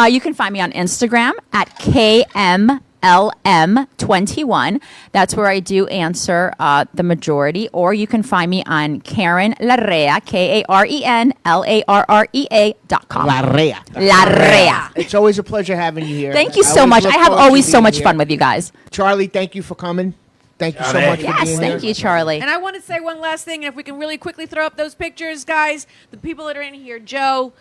[SPEAKER 15] You can find me on Instagram at KMLS LM21. That's where I do answer the majority. Or you can find me on Karen Larrea, KarenLarrea.com. Larrea.
[SPEAKER 3] It's always a pleasure having you here.
[SPEAKER 15] Thank you
[SPEAKER 3] I
[SPEAKER 15] so
[SPEAKER 3] always
[SPEAKER 15] much.
[SPEAKER 3] look
[SPEAKER 15] I have
[SPEAKER 3] forward to
[SPEAKER 15] always so
[SPEAKER 3] being
[SPEAKER 15] much
[SPEAKER 3] here.
[SPEAKER 15] fun with you guys.
[SPEAKER 3] Charlie, thank you for coming. Thank you so much for
[SPEAKER 15] Yes,
[SPEAKER 3] being
[SPEAKER 15] thank
[SPEAKER 3] here.
[SPEAKER 15] you, Charlie.
[SPEAKER 4] And I want to say one last thing, and if we can really quickly throw up those pictures, guys, the people that are in here, Joe,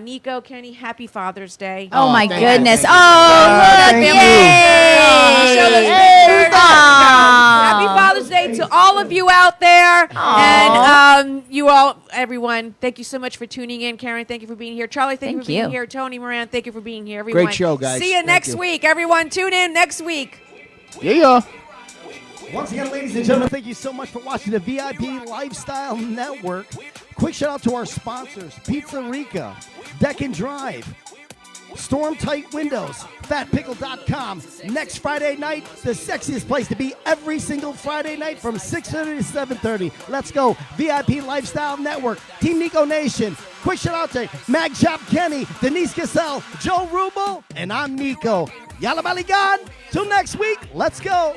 [SPEAKER 4] Nico, Kenny, happy Father's Day.
[SPEAKER 15] Oh, my
[SPEAKER 3] thank you,
[SPEAKER 15] goodness.
[SPEAKER 3] thank you.
[SPEAKER 15] Oh,
[SPEAKER 3] Thank
[SPEAKER 15] look.
[SPEAKER 3] you.
[SPEAKER 15] Yay.
[SPEAKER 4] Show those
[SPEAKER 3] Hey,
[SPEAKER 4] pictures. Happy Father's Day to all of you out there. And you all, everyone, thank you so much for tuning in. Karen, thank you for being here. Charlie, thank you for being here. Tony, Moran, thank you for being here. Everyone,
[SPEAKER 3] Great show, guys.
[SPEAKER 4] See you
[SPEAKER 3] Thank
[SPEAKER 4] next
[SPEAKER 3] you.
[SPEAKER 4] week. Everyone, tune in next week.
[SPEAKER 3] Yeah.
[SPEAKER 2] Once again, ladies and gentlemen, thank you so much for watching the VIP Lifestyle Network. Quick shout out to our sponsors, Pizza Rica, Deck and Drive, Storm Tight Windows, FatPickle.com. Next Friday night, the sexiest place to be every single Friday night from 6:30 to 7:30. Let's go. VIP Lifestyle Network, Team Nico Nation. Quick shout out to Mag Chop Kenny, Denise Cassell, Joe Rubel, and I'm Nico. Yalla Baligan. Till next week, let's go.